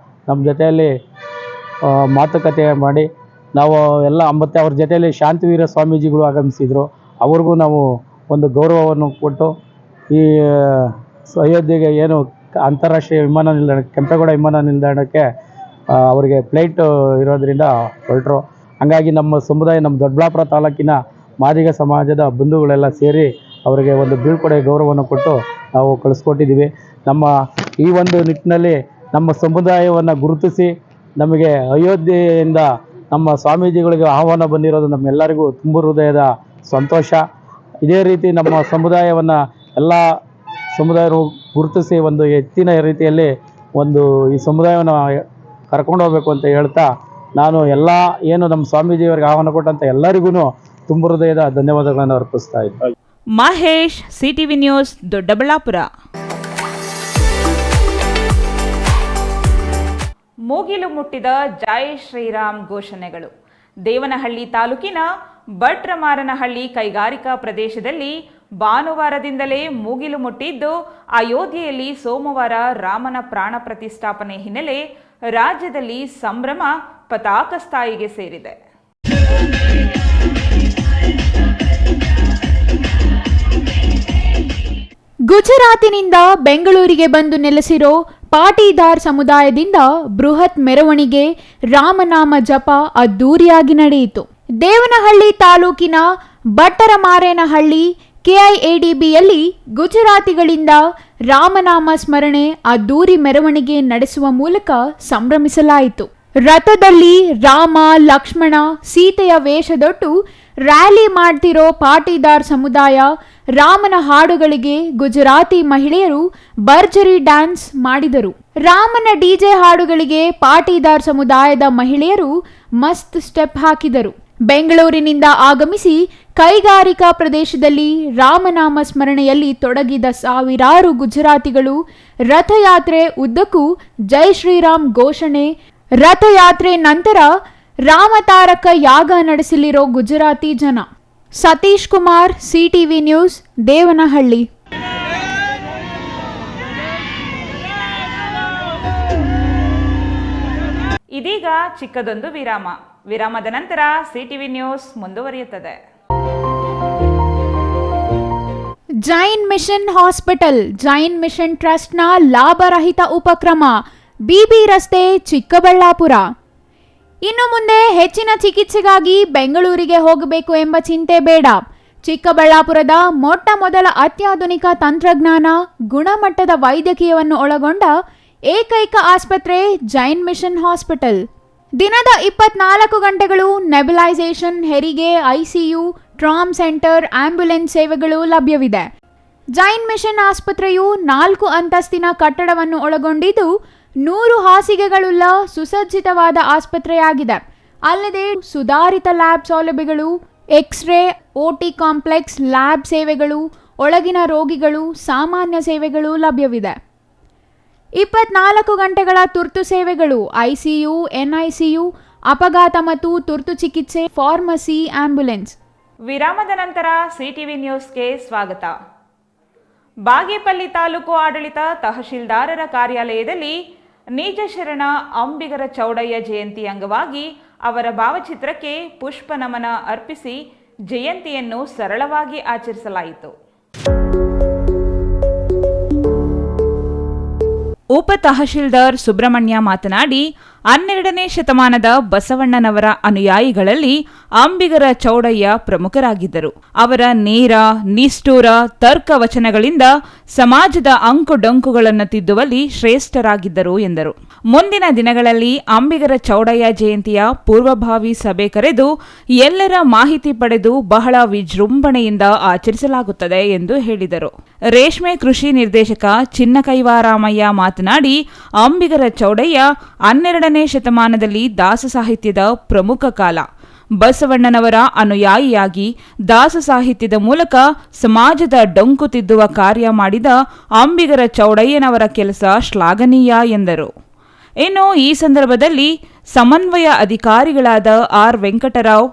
ನಮ್ಮ ಜೊತೆಯಲ್ಲಿ ಮಾತುಕತೆ ಮಾಡಿ ನಾವು ಎಲ್ಲ, ಮತ್ತು ಅವ್ರ ಜೊತೆಯಲ್ಲಿ ಶಾಂತಿವೀರ ಸ್ವಾಮೀಜಿಗಳು ಆಗಮಿಸಿದರು. ಅವ್ರಿಗೂ ನಾವು ಒಂದು ಗೌರವವನ್ನು ಕೊಟ್ಟು ಈ ಅಯೋಧ್ಯೆಗೆ ಏನು ಅಂತಾರಾಷ್ಟ್ರೀಯ ವಿಮಾನ ನಿಲ್ದಾಣ ಕೆಂಪೇಗೌಡ ವಿಮಾನ ನಿಲ್ದಾಣಕ್ಕೆ ಅವರಿಗೆ ಫ್ಲೈಟ್ ಇರೋದರಿಂದ ಹೊರಟರು. ಹಾಗಾಗಿ ನಮ್ಮ ಸಮುದಾಯ, ನಮ್ಮ ದೊಡ್ಡಬಳ್ಳಾಪುರ ತಾಲೂಕಿನ ಮಾದಿಗ ಸಮಾಜದ ಬಂಧುಗಳೆಲ್ಲ ಸೇರಿ ಅವರಿಗೆ ಒಂದು ಬೀಳ್ಕೊಡೆ ಗೌರವವನ್ನು ಕೊಟ್ಟು ನಾವು ಕಳಿಸ್ಕೊಟ್ಟಿದ್ದೀವಿ. ನಮ್ಮ ಈ ಒಂದು ನಿಟ್ಟಿನಲ್ಲಿ ನಮ್ಮ ಸಮುದಾಯವನ್ನು ಗುರುತಿಸಿ ನಮಗೆ ಅಯೋಧ್ಯೆಯಿಂದ ನಮ್ಮ ಸ್ವಾಮೀಜಿಗಳಿಗೆ ಆಹ್ವಾನ ಬಂದಿರೋದು ನಮ್ಮೆಲ್ಲರಿಗೂ ತುಂಬ ಹೃದಯದ ಸಂತೋಷ. ಇದೇ ರೀತಿ ನಮ್ಮ ಸಮುದಾಯವನ್ನು ಎಲ್ಲ ಸಮುದಾಯರು ಗುರುತಿಸಿ ಒಂದು ಹೆಚ್ಚಿನ ರೀತಿಯಲ್ಲಿ ಈ ಸಮುದಾಯವನ್ನು ಕರ್ಕೊಂಡು ಹೋಗಬೇಕು ಅಂತ ಹೇಳ್ತಾ, ನಾನು ಎಲ್ಲ ಏನು ನಮ್ಮ ಸ್ವಾಮೀಜಿಯವರಿಗೆ ಆಹ್ವಾನ ಕೊಟ್ಟಂಥ ಎಲ್ಲರಿಗೂ ತುಂಬ ಹೃದಯದ ಧನ್ಯವಾದಗಳನ್ನು ಅರ್ಪಿಸ್ತಾ ಇದ್ದೀನಿ. Mahesh, CTV news, Doddaballapur. ಮುಗಿಲು ಮುಟ್ಟಿದ ಜೈ ಶ್ರೀರಾಮ್ ಘೋಷಣೆಗಳು. ದೇವನಹಳ್ಳಿ ತಾಲೂಕಿನ ಭಟ್ರಮಾರನಹಳ್ಳಿ ಕೈಗಾರಿಕಾ ಪ್ರದೇಶದಲ್ಲಿ ಭಾನುವಾರದಿಂದಲೇ ಮುಗಿಲು ಮುಟ್ಟಿದ್ದು, ಅಯೋಧ್ಯೆಯಲ್ಲಿ ಸೋಮವಾರ ರಾಮನ ಪ್ರಾಣ ಪ್ರತಿಷ್ಠಾಪನೆ ಹಿನ್ನೆಲೆ ರಾಜ್ಯದಲ್ಲಿ ಸಂಭ್ರಮ ಪತಾಕಸ್ಥಾಯಿಗೆ ಸೇರಿದೆ. ಗುಜರಾತಿನಿಂದ ಬೆಂಗಳೂರಿಗೆ ಬಂದು ನೆಲೆಸಿರೋ ಪಾಟೀದಾರ್ ಸಮುದಾಯದಿಂದ ಬೃಹತ್ ಮೆರವಣಿಗೆ, ರಾಮನಾಮ ಜಪ ಅದ್ದೂರಿಯಾಗಿ ನಡೆಯಿತು. ದೇವನಹಳ್ಳಿ ತಾಲೂಕಿನ ಭಟ್ಟರಮಾರೇನಹಳ್ಳಿ ಕೆಐಎಡಿಬಿಯಲ್ಲಿ ಗುಜರಾತಿಗಳಿಂದ ರಾಮನಾಮ ಸ್ಮರಣೆ ಅದ್ದೂರಿ ಮೆರವಣಿಗೆ ನಡೆಸುವ ಮೂಲಕ ಸಂಭ್ರಮಿಸಲಾಯಿತು. ರಥದಲ್ಲಿ ರಾಮ, ಲಕ್ಷ್ಮಣ, ಸೀತೆಯ ವೇಷದೊಟ್ಟು ರ್ಯಾಲಿ ಮಾಡ್ತಿರೋ ಪಾಟೀದಾರ್ ಸಮುದಾಯ ರಾಮನ ಹಾಡುಗಳಿಗೆ ಗುಜರಾತಿ ಮಹಿಳೆಯರು ಭರ್ಜರಿ ಡ್ಯಾನ್ಸ್ ಮಾಡಿದರು. ರಾಮನ ಡಿಜೆ ಹಾಡುಗಳಿಗೆ ಪಾಟೀದಾರ್ ಸಮುದಾಯದ ಮಹಿಳೆಯರು ಮಸ್ತ್ ಸ್ಟೆಪ್ ಹಾಕಿದರು. ಬೆಂಗಳೂರಿನಿಂದ ಆಗಮಿಸಿ ಕೈಗಾರಿಕಾ ಪ್ರದೇಶದಲ್ಲಿ ರಾಮನಾಮ ಸ್ಮರಣೆಯಲ್ಲಿ ತೊಡಗಿದ ಸಾವಿರಾರು ಗುಜರಾತಿಗಳು ರಥಯಾತ್ರೆ ಉದ್ದಕ್ಕೂ ಜೈ ಶ್ರೀರಾಮ್ ಘೋಷಣೆ, ರಥಯಾತ್ರೆ ನಂತರ ರಾಮತಾರಕ ಯಾಗ ನಡೆಸಲಿರೋ ಗುಜರಾತಿ ಜನ. Satish Kumar, CTV news, Devanahalli. ಇದೀಗ ಚಿಕ್ಕದೊಂದು ವಿರಾಮ. ವಿರಾಮದ ನಂತರ ಸಿಟಿವಿ ನ್ಯೂಸ್ ಮುಂದುವರಿಯುತ್ತದೆ. Jain mission hospital, Jain mission ಟ್ರಸ್ಟ್ನ ಲಾಭರಹಿತ ಉಪಕ್ರಮ, ಬಿಬಿ ರಸ್ತೆ, ಚಿಕ್ಕಬಳ್ಳಾಪುರ. ಇನ್ನು ಮುಂದೆ ಹೆಚ್ಚಿನ ಚಿಕಿತ್ಸೆಗಾಗಿ ಬೆಂಗಳೂರಿಗೆ ಹೋಗಬೇಕು ಎಂಬ ಚಿಂತೆ ಬೇಡ. ಚಿಕ್ಕಬಳ್ಳಾಪುರದ ಮೊಟ್ಟ ಮೊದಲ ಅತ್ಯಾಧುನಿಕ ತಂತ್ರಜ್ಞಾನ, ಗುಣಮಟ್ಟದ ವೈದ್ಯಕೀಯವನ್ನು ಒಳಗೊಂಡ ಏಕೈಕ ಆಸ್ಪತ್ರೆ ಜೈನ್ ಮಿಷನ್ ಹಾಸ್ಪಿಟಲ್. ದಿನದ 24 ಗಂಟೆಗಳು ನೆಬುಲೈಸೇಷನ್, ಹೆರಿಗೆ, ಐಸಿಯು, ಟ್ರಾಮ್ ಸೆಂಟರ್, ಆಂಬ್ಯುಲೆನ್ಸ್ ಸೇವೆಗಳು ಲಭ್ಯವಿದೆ. ಜೈನ್ ಮಿಷನ್ ಆಸ್ಪತ್ರೆಯು 4 ಅಂತಸ್ತಿನ ಕಟ್ಟಡವನ್ನು ಒಳಗೊಂಡಿದ್ದು 100 ಹಾಸಿಗೆಗಳುಳ್ಳ ಸುಸಜ್ಜಿತವಾದ ಆಸ್ಪತ್ರೆಯಾಗಿದೆ. ಅಲ್ಲದೆ ಸುಧಾರಿತ ಲ್ಯಾಬ್ ಸೌಲಭ್ಯಗಳು, ಎಕ್ಸ್ರೇ, ಓಟಿ ಕಾಂಪ್ಲೆಕ್ಸ್, ಲ್ಯಾಬ್ ಸೇವೆಗಳು, ಒಳಗಿನ ರೋಗಿಗಳು, ಸಾಮಾನ್ಯ ಸೇವೆಗಳು ಲಭ್ಯವಿದೆ. 24 ಗಂಟೆಗಳ ತುರ್ತು ಸೇವೆಗಳು, ಐಸಿಯು, ಎನ್ಐಸಿಯು, ಅಪಘಾತ ಮತ್ತು ತುರ್ತು ಚಿಕಿತ್ಸೆ, ಫಾರ್ಮಸಿ, ಆಂಬ್ಯುಲೆನ್ಸ್. ವಿರಾಮದ ನಂತರ ಸಿಟಿವಿ ನ್ಯೂಸ್ಗೆ ಸ್ವಾಗತ. ಬಾಗೇಪಲ್ಲಿ ತಾಲೂಕು ಆಡಳಿತ ತಹಶೀಲ್ದಾರರ ಕಾರ್ಯಾಲಯದಲ್ಲಿ ನಿಜ ಶರಣ ಅಂಬಿಗರ ಚೌಡಯ್ಯ ಜಯಂತಿ ಅಂಗವಾಗಿ ಅವರ ಭಾವಚಿತ್ರಕ್ಕೆ ಪುಷ್ಪ ನಮನ ಅರ್ಪಿಸಿ ಜಯಂತಿಯನ್ನು ಸರಳವಾಗಿ ಆಚರಿಸಲಾಯಿತು. ಉಪ ತಹಶೀಲ್ದಾರ್ ಸುಬ್ರಹ್ಮಣ್ಯ ಮಾತನಾಡಿ, 12ನೇ ಶತಮಾನದ ಬಸವಣ್ಣನವರ ಅನುಯಾಯಿಗಳಲ್ಲಿ ಅಂಬಿಗರ ಚೌಡಯ್ಯ ಪ್ರಮುಖರಾಗಿದ್ದರು. ಅವರ ನೇರ, ನಿಷ್ಠೂರ ತರ್ಕ ವಚನಗಳಿಂದ ಸಮಾಜದ ಅಂಕುಡೊಂಕುಗಳನ್ನು ತಿದ್ದುವಲ್ಲಿ ಶ್ರೇಷ್ಠರಾಗಿದ್ದರು ಎಂದರು. ಮುಂದಿನ ದಿನಗಳಲ್ಲಿ ಅಂಬಿಗರ ಚೌಡಯ್ಯ ಜಯಂತಿಯ ಪೂರ್ವಭಾವಿ ಸಭೆ ಕರೆದು ಎಲ್ಲರ ಮಾಹಿತಿ ಪಡೆದು ಬಹಳ ವಿಜೃಂಭಣೆಯಿಂದ ಆಚರಿಸಲಾಗುತ್ತದೆ ಎಂದು ಹೇಳಿದರು. ರೇಷ್ಮೆ ಕೃಷಿ ನಿರ್ದೇಶಕ ಚಿನ್ನಕೈವಾರಾಮಯ್ಯ ಮಾತನಾಡಿ, ಅಂಬಿಗರ ಚೌಡಯ್ಯ 12ನೇ ಶತಮಾನದಲ್ಲಿ ದಾಸ ಸಾಹಿತ್ಯದ ಪ್ರಮುಖ ಕಾಲ. ಬಸವಣ್ಣನವರ ಅನುಯಾಯಿಯಾಗಿ ದಾಸ ಸಾಹಿತ್ಯದ ಮೂಲಕ ಸಮಾಜದ ಡೊಂಕು ತಿದ್ದುವ ಕಾರ್ಯ ಮಾಡಿದ ಅಂಬಿಗರ ಚೌಡಯ್ಯನವರ ಕೆಲಸ ಶ್ಲಾಘನೀಯ ಎಂದರು. ಇನ್ನು ಈ ಸಂದರ್ಭದಲ್ಲಿ ಸಮನ್ವಯ ಅಧಿಕಾರಿಗಳಾದ R Venkatarao,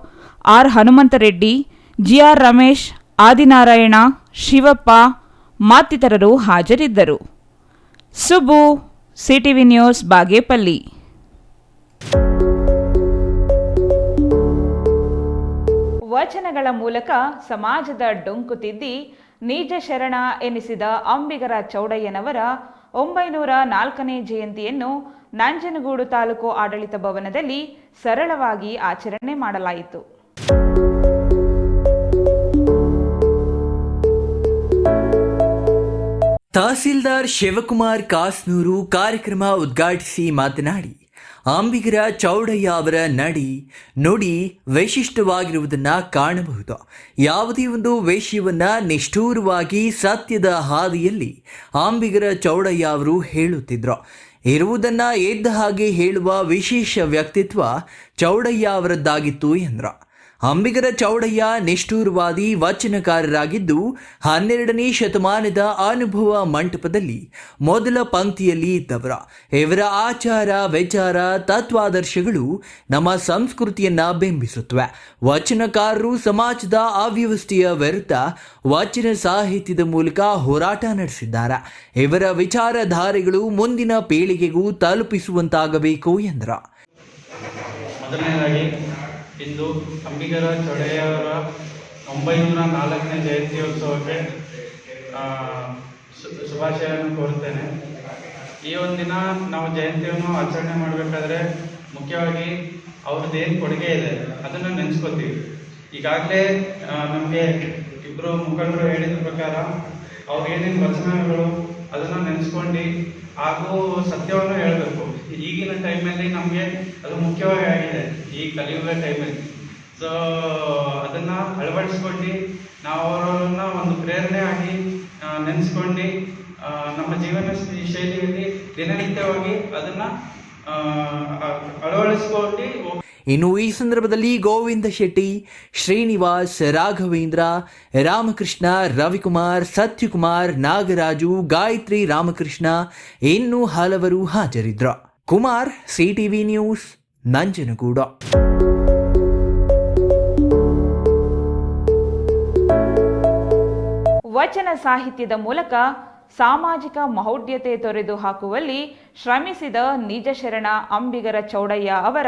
R Hanumanthareddy, G R Ramesh, Adinarayana, Shivappa ಮತ್ತಿತರರು ಹಾಜರಿದ್ದರು. Subbu, CTV news, Bagepalli. ವಚನಗಳ ಮೂಲಕ ಸಮಾಜದ ಡೊಂಕು ತಿದ್ದಿ ನಿಜ ಶರಣ ಎನಿಸಿದ ಅಂಬಿಗರ ಚೌಡಯ್ಯನವರ 904ನೇ ಜಯಂತಿಯನ್ನು ನಂಜನಗೂಡು ತಾಲೂಕು ಆಡಳಿತ ಭವನದಲ್ಲಿ ಸರಳವಾಗಿ ಆಚರಣೆ ಮಾಡಲಾಯಿತು. ತಹಸೀಲ್ದಾರ್ ಶಿವಕುಮಾರ್ ಕಾಸ್ನೂರು ಕಾರ್ಯಕ್ರಮ ಉದ್ಘಾಟಿಸಿ ಮಾತನಾಡಿ, ಅಂಬಿಗರ ಚೌಡಯ್ಯ ಅವರ ನುಡಿ ವೈಶಿಷ್ಟ್ಯವಾಗಿರುವುದನ್ನು ಕಾಣಬಹುದು. ಯಾವುದೇ ಒಂದು ವಿಷಯವನ್ನ ನಿಷ್ಠೂರವಾಗಿ ಸತ್ಯದ ಹಾದಿಯಲ್ಲಿ ಅಂಬಿಗರ ಚೌಡಯ್ಯ ಅವರು ಹೇಳುತ್ತಿದ್ರು. ಇರುವುದನ್ನ ಎದ್ದ ಹಾಗೆ ಹೇಳುವ ವಿಶೇಷ ವ್ಯಕ್ತಿತ್ವ ಚೌಡಯ್ಯ ಅವರದ್ದಾಗಿತ್ತು ಎಂದರು. ಅಂಬಿಗರ ಚೌಡಯ್ಯ ನಿಷ್ಠೂರವಾದಿ ವಚನಕಾರರಾಗಿದ್ದು 12ನೇ ಶತಮಾನದ ಅನುಭವ ಮಂಟಪದಲ್ಲಿ ಮೊದಲ ಪಂಕ್ತಿಯಲ್ಲಿ ಇದ್ದವರ. ಇವರ ಆಚಾರ ವಿಚಾರ ತತ್ವಾದರ್ಶಗಳು ನಮ್ಮ ಸಂಸ್ಕೃತಿಯನ್ನ ಬಿಂಬಿಸುತ್ತವೆ. ವಚನಕಾರರು ಸಮಾಜದ ಅವ್ಯವಸ್ಥೆಯ ವಿರುದ್ಧ ವಚನ ಸಾಹಿತ್ಯದ ಮೂಲಕ ಹೋರಾಟ ನಡೆಸಿದ್ದಾರೆ. ಇವರ ವಿಚಾರಧಾರೆಗಳು ಮುಂದಿನ ಪೀಳಿಗೆಗೂ ತಲುಪಿಸುವಂತಾಗಬೇಕು ಎಂದರು. ಮೊದಲನೇದಾಗಿ ಇಂದು ಅಂಬಿಗರ ಚೌಡಯ್ಯವರ 904ನೇ ಜಯಂತ್ಯೋತ್ಸವಕ್ಕೆ ಶುಭಾಶಯವನ್ನು ಕೋರುತ್ತೇನೆ. ಈ ಒಂದು ದಿನ ನಾವು ಜಯಂತಿಯನ್ನು ಆಚರಣೆ ಮಾಡಬೇಕಾದ್ರೆ ಮುಖ್ಯವಾಗಿ ಅವ್ರದ್ದೇನು ಕೊಡುಗೆ ಇದೆ ಅದನ್ನು ನೆನೆಸ್ಕೋತೀವಿ. ಈಗಾಗಲೇ ನಮಗೆ ಇಬ್ಬರು ಮುಖಂಡರು ಹೇಳಿದ ಪ್ರಕಾರ ಅವ್ರು ಏನೇನು ವಚನಗಳು ಅದನ್ನು ನೆನೆಸ್ಕೊಂಡು ಹಾಗೂ ಸತ್ಯವನ್ನು ಹೇಳಬೇಕು. ಈಗಿನ ಟೈಮಲ್ಲಿ ನಮಗೆ ಅದು ಮುಖ್ಯವಾಗಿ ಆಗಿದೆ, ಈ ಕಲಿಯುಗ ಟೈಮಲ್ಲಿ. ಸೊ ಅದನ್ನು ಅಳವಡಿಸ್ಕೊಂಡು ನಾವು ಅವರನ್ನು ಒಂದು ಪ್ರೇರಣೆ ಆಗಿ ನೆನೆಸ್ಕೊಂಡು ನಮ್ಮ ಜೀವನ ಶೈಲಿಯಲ್ಲಿ ದಿನನಿತ್ಯವಾಗಿ ಅದನ್ನು ಅಳವಡಿಸ್ಕೊಂಡು. ಇನ್ನು ಈ ಸಂದರ್ಭದಲ್ಲಿ ಗೋವಿಂದ ಶೆಟ್ಟಿ, ಶ್ರೀನಿವಾಸ್, ರಾಘವೇಂದ್ರ, ರಾಮಕೃಷ್ಣ, ರವಿಕುಮಾರ್, ಸತ್ಯಕುಮಾರ್, ನಾಗರಾಜು, ಗಾಯತ್ರಿ ರಾಮಕೃಷ್ಣ ಇನ್ನೂ ಹಲವರು ಹಾಜರಿದ್ದರು. Kumar, CTV news, Nanjangud. ವಚನ ಸಾಹಿತ್ಯದ ಮೂಲಕ ಸಾಮಾಜಿಕ ಮಹೋಢ್ಯತೆ ತೊರೆದು ಹಾಕುವಲ್ಲಿ ಶ್ರಮಿಸಿದ ನಿಜ ಶರಣ ಅಂಬಿಗರ ಚೌಡಯ್ಯ ಅವರ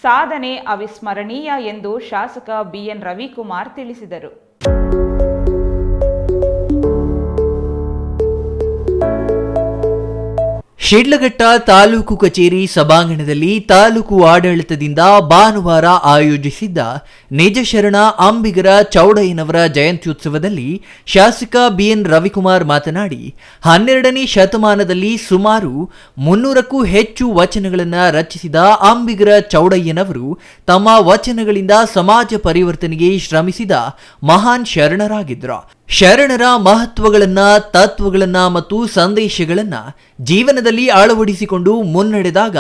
ಸಾಧನೆ ಅವಿಸ್ಮರಣೀಯ ಎಂದು ಶಾಸಕ ಬಿಎನ್ ರವಿಕುಮಾರ್ ತಿಳಿಸಿದರು. ಶಿಡ್ಲಘಟ್ಟ ತಾಲೂಕು ಕಚೇರಿ ಸಭಾಂಗಣದಲ್ಲಿ ತಾಲೂಕು ಆಡಳಿತದಿಂದ ಭಾನುವಾರ ಆಯೋಜಿಸಿದ್ದ ನಿಜ ಶರಣ ಅಂಬಿಗರ ಚೌಡಯ್ಯನವರ ಜಯಂತ್ಯುತ್ಸವದಲ್ಲಿ ಶಾಸಕ ಬಿಎನ್ ರವಿಕುಮಾರ್ ಮಾತನಾಡಿ, 12ನೇ ಶತಮಾನದಲ್ಲಿ ಸುಮಾರು 300ಕ್ಕೂ ಹೆಚ್ಚು ವಚನಗಳನ್ನು ರಚಿಸಿದ ಅಂಬಿಗರ ಚೌಡಯ್ಯನವರು ತಮ್ಮ ವಚನಗಳಿಂದ ಸಮಾಜ ಪರಿವರ್ತನೆಗೆ ಶ್ರಮಿಸಿದ ಮಹಾನ್ ಶರಣರಾಗಿದ್ದರು. ಶರಣರ ಮಹತ್ವಗಳನ್ನ, ತತ್ವಗಳನ್ನ ಮತ್ತು ಸಂದೇಶಗಳನ್ನ ಜೀವನದಲ್ಲಿ ಅಳವಡಿಸಿಕೊಂಡು ಮುನ್ನಡೆದಾಗ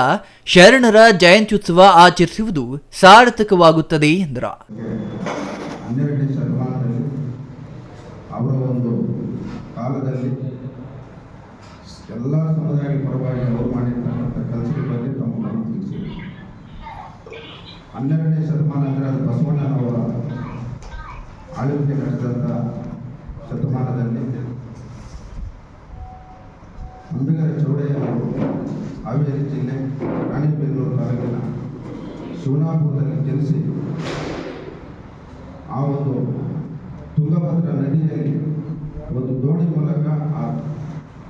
ಶರಣರ ಜಯಂತ್ಯುತ್ಸವ ಆಚರಿಸುವುದು ಸಾರ್ಥಕವಾಗುತ್ತದೆ ಎಂದರು. 12ನೇ ಶತಮಾನದಲ್ಲಿ ಅವರ ಒಂದು ಕಾಲದಲ್ಲಿ ಎಲ್ಲ ಸಮುದಾಯಗಳ ಪರವಾಗಿ ಅವರು ಮಾಡಿರ್ತಕ್ಕಂಥ ಕೆಲಸದ ಬಗ್ಗೆ ತಮ್ಮ ಗಮನ ತಿಳಿಸಿದರು. 12ನೇ ಶತಮಾನ ಅಂದರೆ ಅದು ಬಸವಣ್ಣನವರ ಆಳ್ವಿಕೆ ನಡೆಸಿದಂಥ ಶತಮಾನದಲ್ಲಿ ಅಂಬಿಗರ ಚೌಡಯ್ಯನವರು ಹಾವೇರಿ ಜಿಲ್ಲೆ ರಾಣಿಬೆನ್ನೂರು ತಾಲೂಕಿನ ಶಿವನಾಪುರದಲ್ಲಿ ಜನಿಸಿ ಆ ಒಂದು ತುಂಗಭದ್ರಾ ನದಿಯಲ್ಲಿ ಒಂದು ದೋಣಿ ಮೂಲಕ ಆ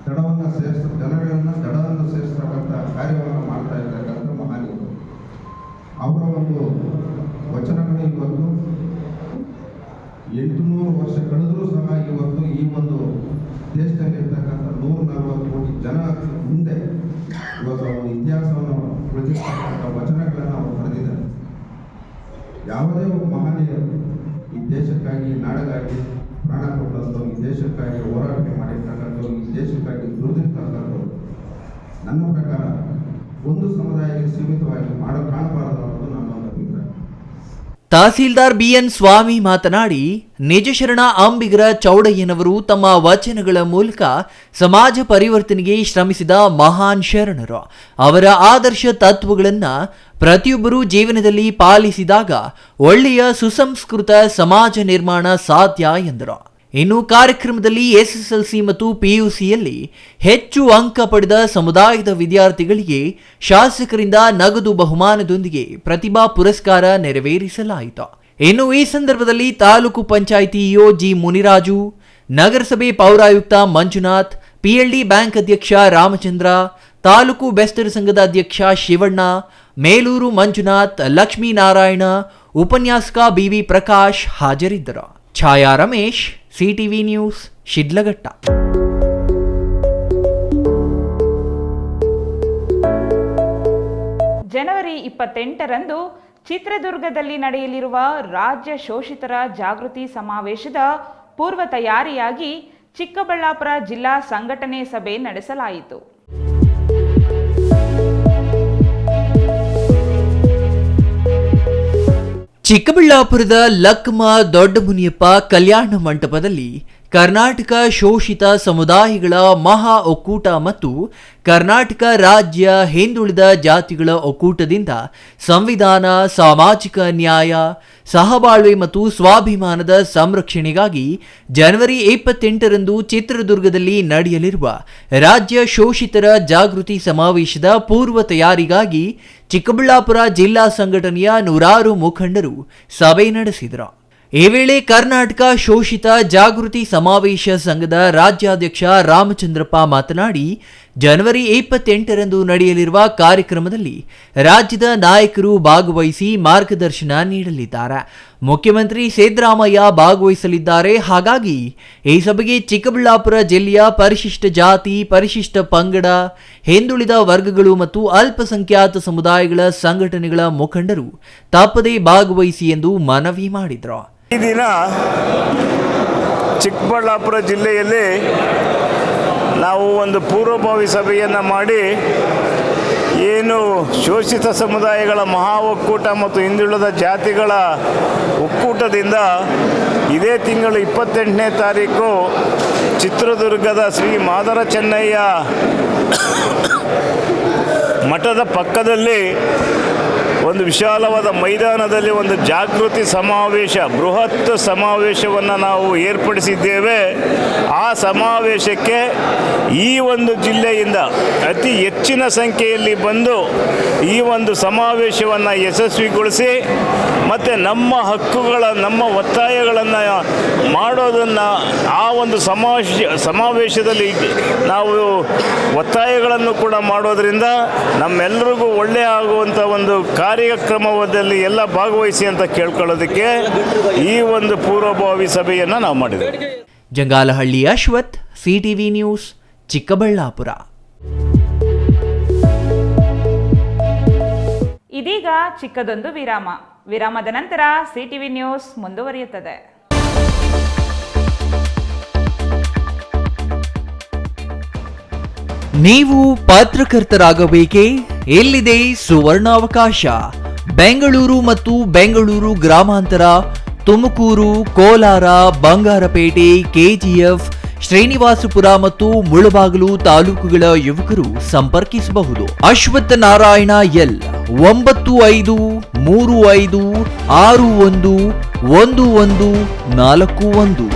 ದಡವನ್ನು ದಡವನ್ನು ಸೇರಿಸ್ತಕ್ಕಂಥ ಕಾರ್ಯವನ್ನು ಮಾಡ್ತಾ ಇರ್ತಕ್ಕಂಥ ಮಹಾನೀಯರು. ಅವರ ಒಂದು ವಚನಗಳು ಇವತ್ತು 800 ವರ್ಷ ಕಳೆದರೂ ಸಹ ಇವತ್ತು ಈ ಒಂದು ದೇಶದಲ್ಲಿರ್ತಕ್ಕಂಥ 140 ಕೋಟಿ ಜನ ಮುಂದೆ ಇವತ್ತು ಒಂದು ಇತಿಹಾಸವನ್ನು ಉಳಿದಿರ್ತಕ್ಕಂಥ ವಚನಗಳನ್ನು ಅವರು ಬರೆದಿದ್ದಾರೆ. ಯಾವುದೇ ಒಬ್ಬ ಮಹನೀಯರು ಈ ದೇಶಕ್ಕಾಗಿ, ನಾಡಿಗಾಗಿ ಪ್ರಾಣ ಕೊಟ್ಟಂಥವ್ರು, ಈ ದೇಶಕ್ಕಾಗಿ ಹೋರಾಟ ಮಾಡಿರ್ತಕ್ಕಂಥವ್ರು, ಈ ದೇಶಕ್ಕಾಗಿ ದುಡಿದಿರ್ತಕ್ಕಂಥವ್ರು ನನ್ನ ಪ್ರಕಾರ ಒಂದು ಸಮುದಾಯಕ್ಕೆ ಸೀಮಿತವಾಗಿ ಕಾಣಬಾರದು ಅನ್ನೋದು ನನ್ನ ಒಂದು ಅಭಿಪ್ರಾಯ. ತಹಸೀಲ್ದಾರ್ ಬಿಎನ್ ಸ್ವಾಮಿ ಮಾತನಾಡಿ, ನಿಜ ಶರಣ ಅಂಬಿಗರ ಚೌಡಯ್ಯನವರು ತಮ್ಮ ವಚನಗಳ ಮೂಲಕ ಸಮಾಜ ಪರಿವರ್ತನೆಗೆ ಶ್ರಮಿಸಿದ ಮಹಾನ್ ಶರಣರು. ಅವರ ಆದರ್ಶ ತತ್ವಗಳನ್ನು ಪ್ರತಿಯೊಬ್ಬರೂ ಜೀವನದಲ್ಲಿ ಪಾಲಿಸಿದಾಗ ಒಳ್ಳೆಯ ಸುಸಂಸ್ಕೃತ ಸಮಾಜ ನಿರ್ಮಾಣ ಸಾಧ್ಯ ಎಂದರು. ಇನ್ನು ಕಾರ್ಯಕ್ರಮದಲ್ಲಿ ಎಸ್ಎಸ್ಎಲ್ಸಿ ಮತ್ತು ಪಿಯುಸಿಯಲ್ಲಿ ಹೆಚ್ಚು ಅಂಕ ಪಡೆದ ಸಮುದಾಯದ ವಿದ್ಯಾರ್ಥಿಗಳಿಗೆ ಶಾಸಕರಿಂದ ನಗದು ಬಹುಮಾನದೊಂದಿಗೆ ಪ್ರತಿಭಾ ಪುರಸ್ಕಾರ ನೆರವೇರಿಸಲಾಯಿತು. ಇನ್ನು ಈ ಸಂದರ್ಭದಲ್ಲಿ ತಾಲೂಕು ಪಂಚಾಯಿತಿ ಇಒ ಜಿ ಮುನಿರಾಜು, ನಗರಸಭೆ ಪೌರಾಯುಕ್ತ ಮಂಜುನಾಥ್, ಪಿಎಲ್ಡಿ ಬ್ಯಾಂಕ್ ಅಧ್ಯಕ್ಷ ರಾಮಚಂದ್ರ, ತಾಲೂಕು ಬೆಸ್ತರು ಸಂಘದ ಅಧ್ಯಕ್ಷ ಶಿವಣ್ಣ, ಮೇಲೂರು ಮಂಜುನಾಥ್, ಲಕ್ಷ್ಮೀನಾರಾಯಣ, ಉಪನ್ಯಾಸಕ ಬಿವಿ ಪ್ರಕಾಶ್ ಹಾಜರಿದ್ದರು. ಛಾಯಾ ರಮೇಶ್, ಸಿಟಿವಿ ನ್ಯೂಸ್, ಶಿಡ್ಲಘಟ್ಟ. ಜನವರಿ 28ರಂದು ಚಿತ್ರದುರ್ಗದಲ್ಲಿ ನಡೆಯಲಿರುವ ರಾಜ್ಯ ಶೋಷಿತರ ಜಾಗೃತಿ ಸಮಾವೇಶದ ಪೂರ್ವ ತಯಾರಿಯಾಗಿ ಚಿಕ್ಕಬಳ್ಳಾಪುರ ಜಿಲ್ಲಾ ಸಂಘಟನೆ ಸಭೆ ನಡೆಸಲಾಯಿತು. ಚಿಕ್ಕಬಳ್ಳಾಪುರದ ಲಕ್ಮ ದೊಡ್ಡಮುನಿಯಪ್ಪ ಕಲ್ಯಾಣ ಮಂಟಪದಲ್ಲಿ ಕರ್ನಾಟಕ ಶೋಷಿತ ಸಮುದಾಯಗಳ ಮಹಾ ಒಕ್ಕೂಟ ಮತ್ತು ಕರ್ನಾಟಕ ರಾಜ್ಯ ಹಿಂದುಳಿದ ಜಾತಿಗಳ ಒಕ್ಕೂಟದಿಂದ ಸಂವಿಧಾನ, ಸಾಮಾಜಿಕ ನ್ಯಾಯ, ಸಹಬಾಳ್ವೆ ಮತ್ತು ಸ್ವಾಭಿಮಾನದ ಸಂರಕ್ಷಣೆಗಾಗಿ ಜನವರಿ 28ರಂದು ಚಿತ್ರದುರ್ಗದಲ್ಲಿ ನಡೆಯಲಿರುವ ರಾಜ್ಯ ಶೋಷಿತರ ಜಾಗೃತಿ ಸಮಾವೇಶದ ಪೂರ್ವ ತಯಾರಿಗಾಗಿ ಚಿಕ್ಕಬಳ್ಳಾಪುರ ಜಿಲ್ಲಾ ಸಂಘಟನೆಯ ನೂರಾರು ಮುಖಂಡರು ಸಭೆ ನಡೆಸಿದರು. ಈ ವೇಳೆ ಕರ್ನಾಟಕ ಶೋಷಿತ ಜಾಗೃತಿ ಸಮಾವೇಶ ಸಂಘದ ರಾಜ್ಯಾಧ್ಯಕ್ಷ ರಾಮಚಂದ್ರಪ್ಪ ಮಾತನಾಡಿ, ಜನವರಿ 28ರಂದು ನಡೆಯಲಿರುವ ಕಾರ್ಯಕ್ರಮದಲ್ಲಿ ರಾಜ್ಯದ ನಾಯಕರು ಭಾಗವಹಿಸಿ ಮಾರ್ಗದರ್ಶನ ನೀಡಲಿದ್ದಾರೆ. ಮುಖ್ಯಮಂತ್ರಿ ಸಿದ್ದರಾಮಯ್ಯ ಭಾಗವಹಿಸಲಿದ್ದಾರೆ. ಹಾಗಾಗಿ ಈ ಸಭೆಗೆ ಚಿಕ್ಕಬಳ್ಳಾಪುರ ಜಿಲ್ಲೆಯ ಪರಿಶಿಷ್ಟ ಜಾತಿ, ಪರಿಶಿಷ್ಟ ಪಂಗಡ, ಹಿಂದುಳಿದ ವರ್ಗಗಳು ಮತ್ತು ಅಲ್ಪಸಂಖ್ಯಾತ ಸಮುದಾಯಗಳ ಸಂಘಟನೆಗಳ ಮುಖಂಡರು ತಪ್ಪದೇ ಭಾಗವಹಿಸಿ ಎಂದು ಮನವಿ ಮಾಡಿದರು. ಈ ದಿನ ಚಿಕ್ಕಬಳ್ಳಾಪುರ ಜಿಲ್ಲೆಯಲ್ಲಿ ನಾವು ಒಂದು ಪೂರ್ವಭಾವಿ ಸಭೆಯನ್ನು ಮಾಡಿ ಏನು ಶೋಷಿತ ಸಮುದಾಯಗಳ ಮಹಾ ಒಕ್ಕೂಟ ಮತ್ತು ಹಿಂದುಳಿದ ಜಾತಿಗಳ ಒಕ್ಕೂಟದಿಂದ ಇದೇ ತಿಂಗಳು 28ನೇ ತಾರೀಕು ಚಿತ್ರದುರ್ಗದ ಶ್ರೀ ಮಾದರ ಚೆನ್ನಯ್ಯ ಮಠದ ಪಕ್ಕದಲ್ಲಿ ಒಂದು ವಿಶಾಲವಾದ ಮೈದಾನದಲ್ಲಿ ಒಂದು ಜಾಗೃತಿ ಸಮಾವೇಶ, ಬೃಹತ್ ಸಮಾವೇಶವನ್ನು ನಾವು ಏರ್ಪಡಿಸಿದ್ದೇವೆ. ಆ ಸಮಾವೇಶಕ್ಕೆ ಈ ಒಂದು ಜಿಲ್ಲೆಯಿಂದ ಅತಿ ಹೆಚ್ಚಿನ ಸಂಖ್ಯೆಯಲ್ಲಿ ಬಂದು ಈ ಒಂದು ಸಮಾವೇಶವನ್ನು ಯಶಸ್ವಿಗೊಳಿಸಿ ಮತ್ತು ನಮ್ಮ ಹಕ್ಕುಗಳ, ನಮ್ಮ ಒತ್ತಾಯಗಳನ್ನು ಮಾಡೋದನ್ನು ಆ ಒಂದು ಸಮಾವೇಶದಲ್ಲಿ ನಾವು ಒತ್ತಾಯಗಳನ್ನು ಕೂಡ ಮಾಡೋದರಿಂದ ನಮ್ಮೆಲ್ಲರಿಗೂ ಒಳ್ಳೆಯ ಆಗುವಂಥ ಒಂದು ಕಾರ್ಯಕ್ರಮದಲ್ಲಿ ಎಲ್ಲ ಭಾಗವಹಿಸಿ ಅಂತ ಕೇಳ್ಕೊಳ್ಳೋದಕ್ಕೆ ಈ ಒಂದು ಪೂರ್ವಭಾವಿ ಸಭೆಯನ್ನು ನಾವು ಮಾಡಿದ್ದೇವೆ. Jangalahalli Ashwath, CTV news, Chikkaballapur. ಇದೀಗ ಚಿಕ್ಕದೊಂದು ವಿರಾಮ. ವಿರಾಮದ ನಂತರ ಸಿಟಿವಿ ನ್ಯೂಸ್ ಮುಂದುವರಿಯುತ್ತದೆ. ನೀವು ಪತ್ರಕರ್ತರಾಗಬೇಕೇ? ಎಲ್ಲಿದೆ ಸುವರ್ಣಾವಕಾಶ. ಬೆಂಗಳೂರು ಮತ್ತು ಬೆಂಗಳೂರು ಗ್ರಾಮಾಂತರ, ತುಮಕೂರು, ಕೋಲಾರ, ಬಂಗಾರಪೇಟೆ, ಕೆಜಿಎಫ್, ಶ್ರೀನಿವಾಸಪುರ ಮತ್ತು ಮುಳಬಾಗಿಲು ತಾಲೂಕುಗಳ ಯುವಕರು ಸಂಪರ್ಕಿಸಬಹುದು. ಅಶ್ವತ್ಥ Narayana L 9535611141.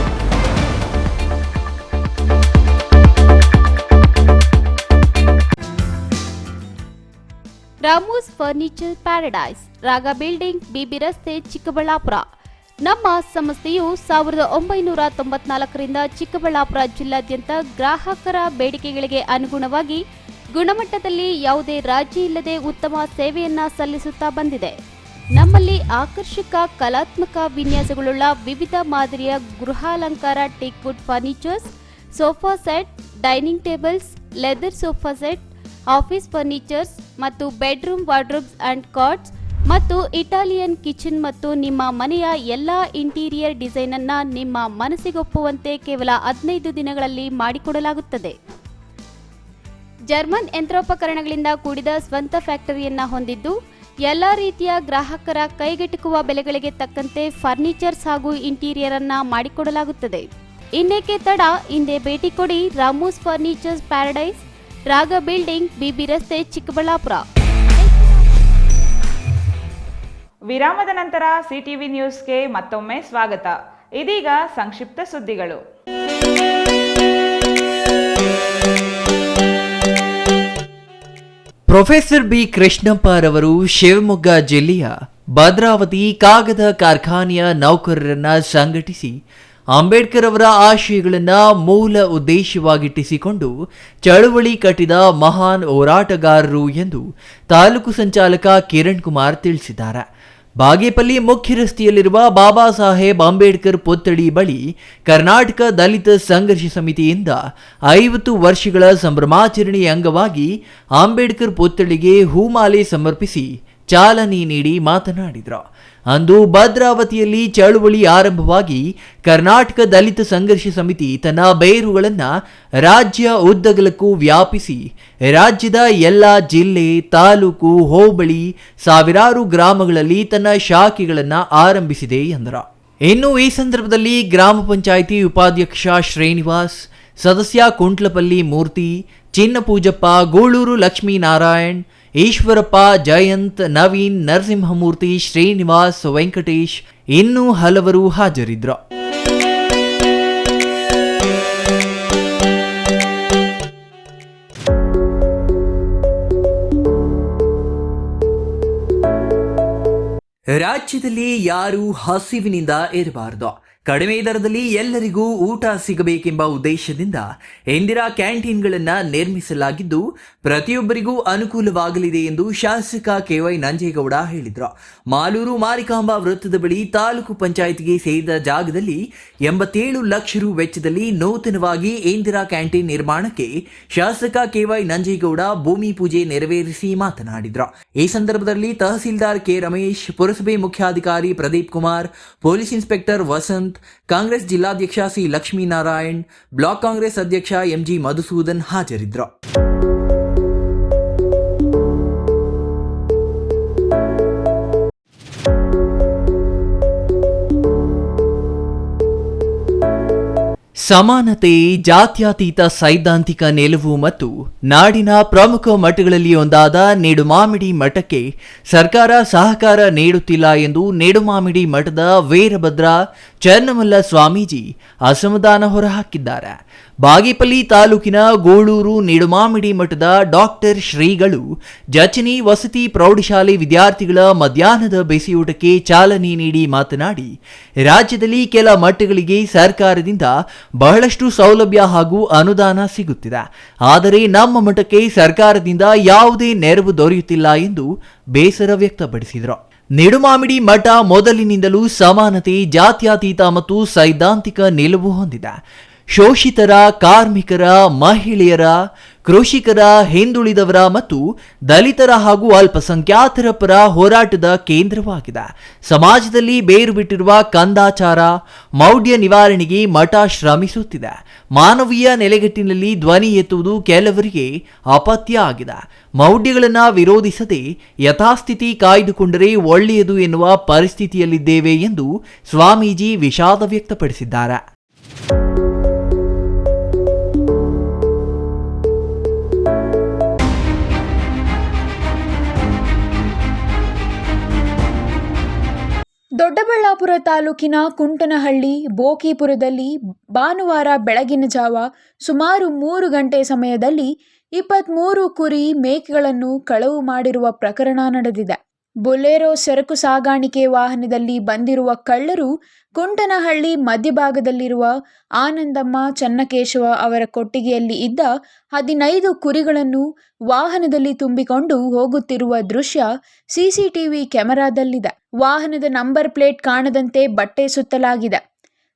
Ramu's furniture paradise, ರಾಗ ಬಿಲ್ಡಿಂಗ್, ಬಿಬಿ ರಸ್ತೆ, ಚಿಕ್ಕಬಳ್ಳಾಪುರ. ನಮ್ಮ ಸಂಸ್ಥೆಯು 1994ರಿಂದ ಚಿಕ್ಕಬಳ್ಳಾಪುರ ಜಿಲ್ಲಾದ್ಯಂತ ಗ್ರಾಹಕರ ಬೇಡಿಕೆಗಳಿಗೆ ಅನುಗುಣವಾಗಿ ಗುಣಮಟ್ಟದಲ್ಲಿ ಯಾವುದೇ ರಾಜಿ ಇಲ್ಲದೆ ಉತ್ತಮ ಸೇವೆಯನ್ನ ಸಲ್ಲಿಸುತ್ತಾ ಬಂದಿದೆ. ನಮ್ಮಲ್ಲಿ ಆಕರ್ಷಕ ಕಲಾತ್ಮಕ ವಿನ್ಯಾಸಗಳುಳ್ಳ ವಿವಿಧ ಮಾದರಿಯ ಗೃಹಾಲಂಕಾರ teak wood furnitures, sofa set, dining tables, leather sofa set, office furnitures ಮತ್ತು ಬೆಡ್ರೂಮ್ ವಾರ್ಡ್ರೋಬ್ಸ್ ಅಂಡ್ ಕಾಟ್ಸ್ ಮತ್ತು ಇಟಾಲಿಯನ್ ಕಿಚನ್ ಮತ್ತು ನಿಮ್ಮ ಮನೆಯ ಎಲ್ಲಾ ಇಂಟೀರಿಯರ್ ಡಿಸೈನ್ ಅನ್ನ ನಿಮ್ಮ ಮನಸ್ಸಿಗೊಪ್ಪುವಂತೆ ಕೇವಲ 15 ದಿನಗಳಲ್ಲಿ ಮಾಡಿಕೊಡಲಾಗುತ್ತದೆ. ಜರ್ಮನ್ ಯಂತ್ರೋಪಕರಣಗಳಿಂದ ಕೂಡಿದ ಸ್ವಂತ ಫ್ಯಾಕ್ಟರಿಯನ್ನ ಹೊಂದಿದ್ದು ಎಲ್ಲ ರೀತಿಯ ಗ್ರಾಹಕರ ಕೈಗೆಟುಕುವ ಬೆಲೆಗಳಿಗೆ ತಕ್ಕಂತೆ ಫರ್ನಿಚರ್ಸ್ ಹಾಗೂ ಇಂಟೀರಿಯರ್ ಅನ್ನ ಮಾಡಿಕೊಡಲಾಗುತ್ತದೆ. ಇನ್ನೇಕೆ ತಡ, ಹಿಂದೆ ಭೇಟಿ ಕೊಡಿ. ರಾಮೂಸ್ ಫರ್ನಿಚರ್ಸ್ ಪ್ಯಾರಡೈಸ್, ರಾಗ ಬಿಲ್ಡಿಂಗ್, ಬಿಬಿ ರಸ್ತೆ, ಚಿಕ್ಕಬಳ್ಳಾಪುರ. ವಿರಾಮದ ನಂತರ ಸಿಟಿವಿ ನ್ಯೂಸ್ಗೆ ಮತ್ತೊಮ್ಮೆ ಸ್ವಾಗತ. ಇದೀಗ ಸಂಕ್ಷಿಪ್ತ ಸುದ್ದಿಗಳು. ಪ್ರೊಫೆಸರ್ ಬಿ ಕೃಷ್ಣಪ್ಪರವರು ಶಿವಮೊಗ್ಗ ಜಿಲ್ಲೆಯ ಭದ್ರಾವತಿ ಕಾಗದ ಕಾರ್ಖಾನೆಯ ನೌಕರರನ್ನ ಸಂಘಟಿಸಿ ಅಂಬೇಡ್ಕರ್ ಅವರ ಆಶಯಗಳನ್ನು ಮೂಲ ಉದ್ದೇಶವಾಗಿಟ್ಟಿಸಿಕೊಂಡು ಚಳುವಳಿ ಕಟ್ಟಿದ ಮಹಾನ್ ಹೋರಾಟಗಾರರು ಎಂದು ತಾಲೂಕು ಸಂಚಾಲಕ ಕಿರಣ್ ಕುಮಾರ್ ತಿಳಿಸಿದ್ದಾರೆ. ಬಾಗೇಪಲ್ಲಿ ಮುಖ್ಯ ರಸ್ತೆಯಲ್ಲಿರುವ ಬಾಬಾ ಸಾಹೇಬ್ ಅಂಬೇಡ್ಕರ್ ಪುತ್ಥಳಿ ಬಳಿ ಕರ್ನಾಟಕ ದಲಿತ ಸಂಘರ್ಷ ಸಮಿತಿಯಿಂದ 50 ವರ್ಷಗಳ ಸಂಭ್ರಮಾಚರಣೆಯ ಅಂಗವಾಗಿ ಅಂಬೇಡ್ಕರ್ ಪುತ್ಥಳಿಗೆ ಹೂಮಾಲೆ ಸಮರ್ಪಿಸಿ ಚಾಲನೆ ನೀಡಿ ಮಾತನಾಡಿದರು. ಅಂದು ಭದ್ರಾವತಿಯಲ್ಲಿ ಚಳುವಳಿ ಆರಂಭವಾಗಿ ಕರ್ನಾಟಕ ದಲಿತ ಸಂಘರ್ಷ ಸಮಿತಿ ತನ್ನ ಬೇರುಗಳನ್ನು ರಾಜ್ಯ ಉದ್ದಗಲಕ್ಕೂ ವ್ಯಾಪಿಸಿ ರಾಜ್ಯದ ಎಲ್ಲ ಜಿಲ್ಲೆ, ತಾಲೂಕು, ಹೋಬಳಿ, ಸಾವಿರಾರು ಗ್ರಾಮಗಳಲ್ಲಿ ತನ್ನ ಶಾಖೆಗಳನ್ನು ಆರಂಭಿಸಿದೆ ಎಂದರು. ಇನ್ನು ಈ ಸಂದರ್ಭದಲ್ಲಿ ಗ್ರಾಮ ಪಂಚಾಯಿತಿ ಉಪಾಧ್ಯಕ್ಷ ಶ್ರೀನಿವಾಸ್, ಸದಸ್ಯ ಕುಂಟ್ಲಪಲ್ಲಿ ಮೂರ್ತಿ, ಚಿನ್ನಪೂಜಪ್ಪ, ಗೂಳೂರು ಲಕ್ಷ್ಮೀನಾರಾಯಣ್, ಈಶ್ವರಪ್ಪ, ಜಯಂತ್, ನವೀನ್, ನರಸಿಂಹಮೂರ್ತಿ, ಶ್ರೀನಿವಾಸ್, ವೆಂಕಟೇಶ್ ಇನ್ನೂ ಹಲವರು ಹಾಜರಿದ್ದರು. ರಾಜ್ಯದಲ್ಲಿ ಯಾರೂ ಹಸಿವಿನಿಂದ ಇರಬಾರದು, ಕಡಿಮೆ ದರದಲ್ಲಿ ಎಲ್ಲರಿಗೂ ಊಟ ಸಿಗಬೇಕೆಂಬ ಉದ್ದೇಶದಿಂದ ಇಂದಿರಾ ಕ್ಯಾಂಟೀನ್ಗಳನ್ನು ನಿರ್ಮಿಸಲಾಗಿದ್ದು ಪ್ರತಿಯೊಬ್ಬರಿಗೂ ಅನುಕೂಲವಾಗಲಿದೆ ಎಂದು ಶಾಸಕ ಕೆವೈ ನಂಜೇಗೌಡ ಹೇಳಿದರು. ಮಾಲೂರು ಮಾರಿಕಾಂಬಾ ವೃತ್ತದ ಬಳಿ ತಾಲೂಕು ಪಂಚಾಯಿತಿಗೆ ಸೇರಿದ ಜಾಗದಲ್ಲಿ 87 ಲಕ್ಷ ರು ವೆಚ್ಚದಲ್ಲಿ ನೂತನವಾಗಿ ಇಂದಿರಾ ಕ್ಯಾಂಟೀನ್ ನಿರ್ಮಾಣಕ್ಕೆ ಶಾಸಕ ಕೆವೈ ನಂಜೇಗೌಡ ಭೂಮಿ ಪೂಜೆ ನೆರವೇರಿಸಿ ಮಾತನಾಡಿದರು. ಈ ಸಂದರ್ಭದಲ್ಲಿ ತಹಸೀಲ್ದಾರ್ ಕೆ ರಮೇಶ್, ಪುರಸಭೆ ಮುಖ್ಯಾಧಿಕಾರಿ ಪ್ರದೀಪ್ ಕುಮಾರ್, ಪೊಲೀಸ್ ಇನ್ಸ್ಪೆಕ್ಟರ್ ವಸಂತ್, ಕಾಂಗ್ರೆಸ್ ಜಿಲ್ಲಾಧ್ಯಕ್ಷ ಸಿ ಲಕ್ಷ್ಮೀನಾರಾಯಣ್, ಬ್ಲಾಕ್ ಕಾಂಗ್ರೆಸ್ ಅಧ್ಯಕ್ಷ ಎಂಜಿ ಮಧುಸೂದನ್ ಹಾಜರಿದ್ದರು. ಸಮಾನತೆ, ಜಾತ್ಯತೀತ ಸೈದ್ಧಾಂತಿಕ ನಿಲುವು ಮತ್ತು ನಾಡಿನ ಪ್ರಮುಖ ಮಠಗಳಲ್ಲಿ ಒಂದಾದ ನೆಡುಮಾಮಿಡಿ ಮಠಕ್ಕೆ ಸರ್ಕಾರ ಸಹಕಾರ ನೀಡುತ್ತಿಲ್ಲ ಎಂದು ನೆಡುಮಾಮಿಡಿ ಮಠದ ವೀರಭದ್ರ ಚನ್ನಮಲ್ಲ ಸ್ವಾಮೀಜಿ ಅಸಮಾಧಾನ ಹೊರಹಾಕಿದ್ದಾರೆ. ಬಾಗೇಪಲ್ಲಿ ತಾಲೂಕಿನ ಗೋಳೂರು ನೆಡುಮಾಮಿಡಿ ಮಠದ ಡಾಕ್ಟರ್ ಶ್ರೀಗಳು ಜಚನಿ ವಸತಿ ಪ್ರೌಢಶಾಲೆ ವಿದ್ಯಾರ್ಥಿಗಳ ಮಧ್ಯಾಹ್ನದ ಬಿಸಿಯೂಟಕ್ಕೆ ಚಾಲನೆ ನೀಡಿ ಮಾತನಾಡಿ, ರಾಜ್ಯದಲ್ಲಿ ಕೆಲ ಮಠಗಳಿಗೆ ಸರ್ಕಾರದಿಂದ ಬಹಳಷ್ಟು ಸೌಲಭ್ಯ ಹಾಗೂ ಅನುದಾನ ಸಿಗುತ್ತಿದೆ, ಆದರೆ ನಮ್ಮ ಮಠಕ್ಕೆ ಸರ್ಕಾರದಿಂದ ಯಾವುದೇ ನೆರವು ದೊರೆಯುತ್ತಿಲ್ಲ ಎಂದು ಬೇಸರ ವ್ಯಕ್ತಪಡಿಸಿದರು. ನೆಡುಮಾಮಿಡಿ ಮಠ ಮೊದಲಿನಿಂದಲೂ ಸಮಾನತೆ, ಜಾತ್ಯತೀತ ಮತ್ತು ಸೈದ್ಧಾಂತಿಕ ನಿಲುವು ಹೊಂದಿದೆ. ಶೋಷಿತರ, ಕಾರ್ಮಿಕರ, ಮಹಿಳೆಯರ, ಕೃಷಿಕರ, ಹಿಂದುಳಿದವರ ಮತ್ತು ದಲಿತರ ಹಾಗೂ ಅಲ್ಪಸಂಖ್ಯಾತರ ಪರ ಹೋರಾಟದ ಕೇಂದ್ರವಾಗಿದೆ. ಸಮಾಜದಲ್ಲಿ ಬೇರು ಬಿಟ್ಟಿರುವ ಕಂದಾಚಾರ, ಮೌಢ್ಯ ನಿವಾರಣೆಗೆ ಮಠ ಶ್ರಮಿಸುತ್ತಿದೆ. ಮಾನವೀಯ ನೆಲೆಗಟ್ಟಿನಲ್ಲಿ ಧ್ವನಿ ಎತ್ತುವುದು ಕೆಲವರಿಗೆ ಅಪತ್ಯ ಆಗಿದೆ. ಮೌಢ್ಯಗಳನ್ನು ವಿರೋಧಿಸದೆ ಯಥಾಸ್ಥಿತಿ ಕಾಯ್ದುಕೊಂಡರೆ ಒಳ್ಳೆಯದು ಎನ್ನುವ ಪರಿಸ್ಥಿತಿಯಲ್ಲಿದ್ದೇವೆ ಎಂದು ಸ್ವಾಮೀಜಿ ವಿಷಾದ ವ್ಯಕ್ತಪಡಿಸಿದ್ದಾರೆ. ದೊಡ್ಡಬಳ್ಳಾಪುರ ತಾಲೂಕಿನ ಕುಂಟನಹಳ್ಳಿ ಬೋಕಿಪುರದಲ್ಲಿ ಭಾನುವಾರ ಬೆಳಗಿನ ಜಾವ ಸುಮಾರು 3 ಗಂಟೆ ಸಮಯದಲ್ಲಿ 23 ಕುರಿ ಮೇಕೆಗಳನ್ನು ಕಳವು ಮಾಡಿರುವ ಪ್ರಕರಣ ನಡೆದಿದೆ. ಬೊಲೆರೋ ಸರಕು ಸಾಗಾಣಿಕೆ ವಾಹನದಲ್ಲಿ ಬಂದಿರುವ ಕಳ್ಳರು ಕುಂಟನಹಳ್ಳಿ ಮಧ್ಯಭಾಗದಲ್ಲಿರುವ ಆನಂದಮ್ಮ ಚನ್ನಕೇಶವ ಅವರ ಕೊಟ್ಟಿಗೆಯಲ್ಲಿ ಇದ್ದ 15 ಕುರಿಗಳನ್ನು ವಾಹನದಲ್ಲಿ ತುಂಬಿಕೊಂಡು ಹೋಗುತ್ತಿರುವ ದೃಶ್ಯ ಸಿಸಿಟಿವಿ ಕ್ಯಾಮೆರಾದಲ್ಲಿದೆ. ವಾಹನದ ನಂಬರ್ ಪ್ಲೇಟ್ ಕಾಣದಂತೆ ಬಟ್ಟೆ ಸುತ್ತಲಾಗಿದೆ.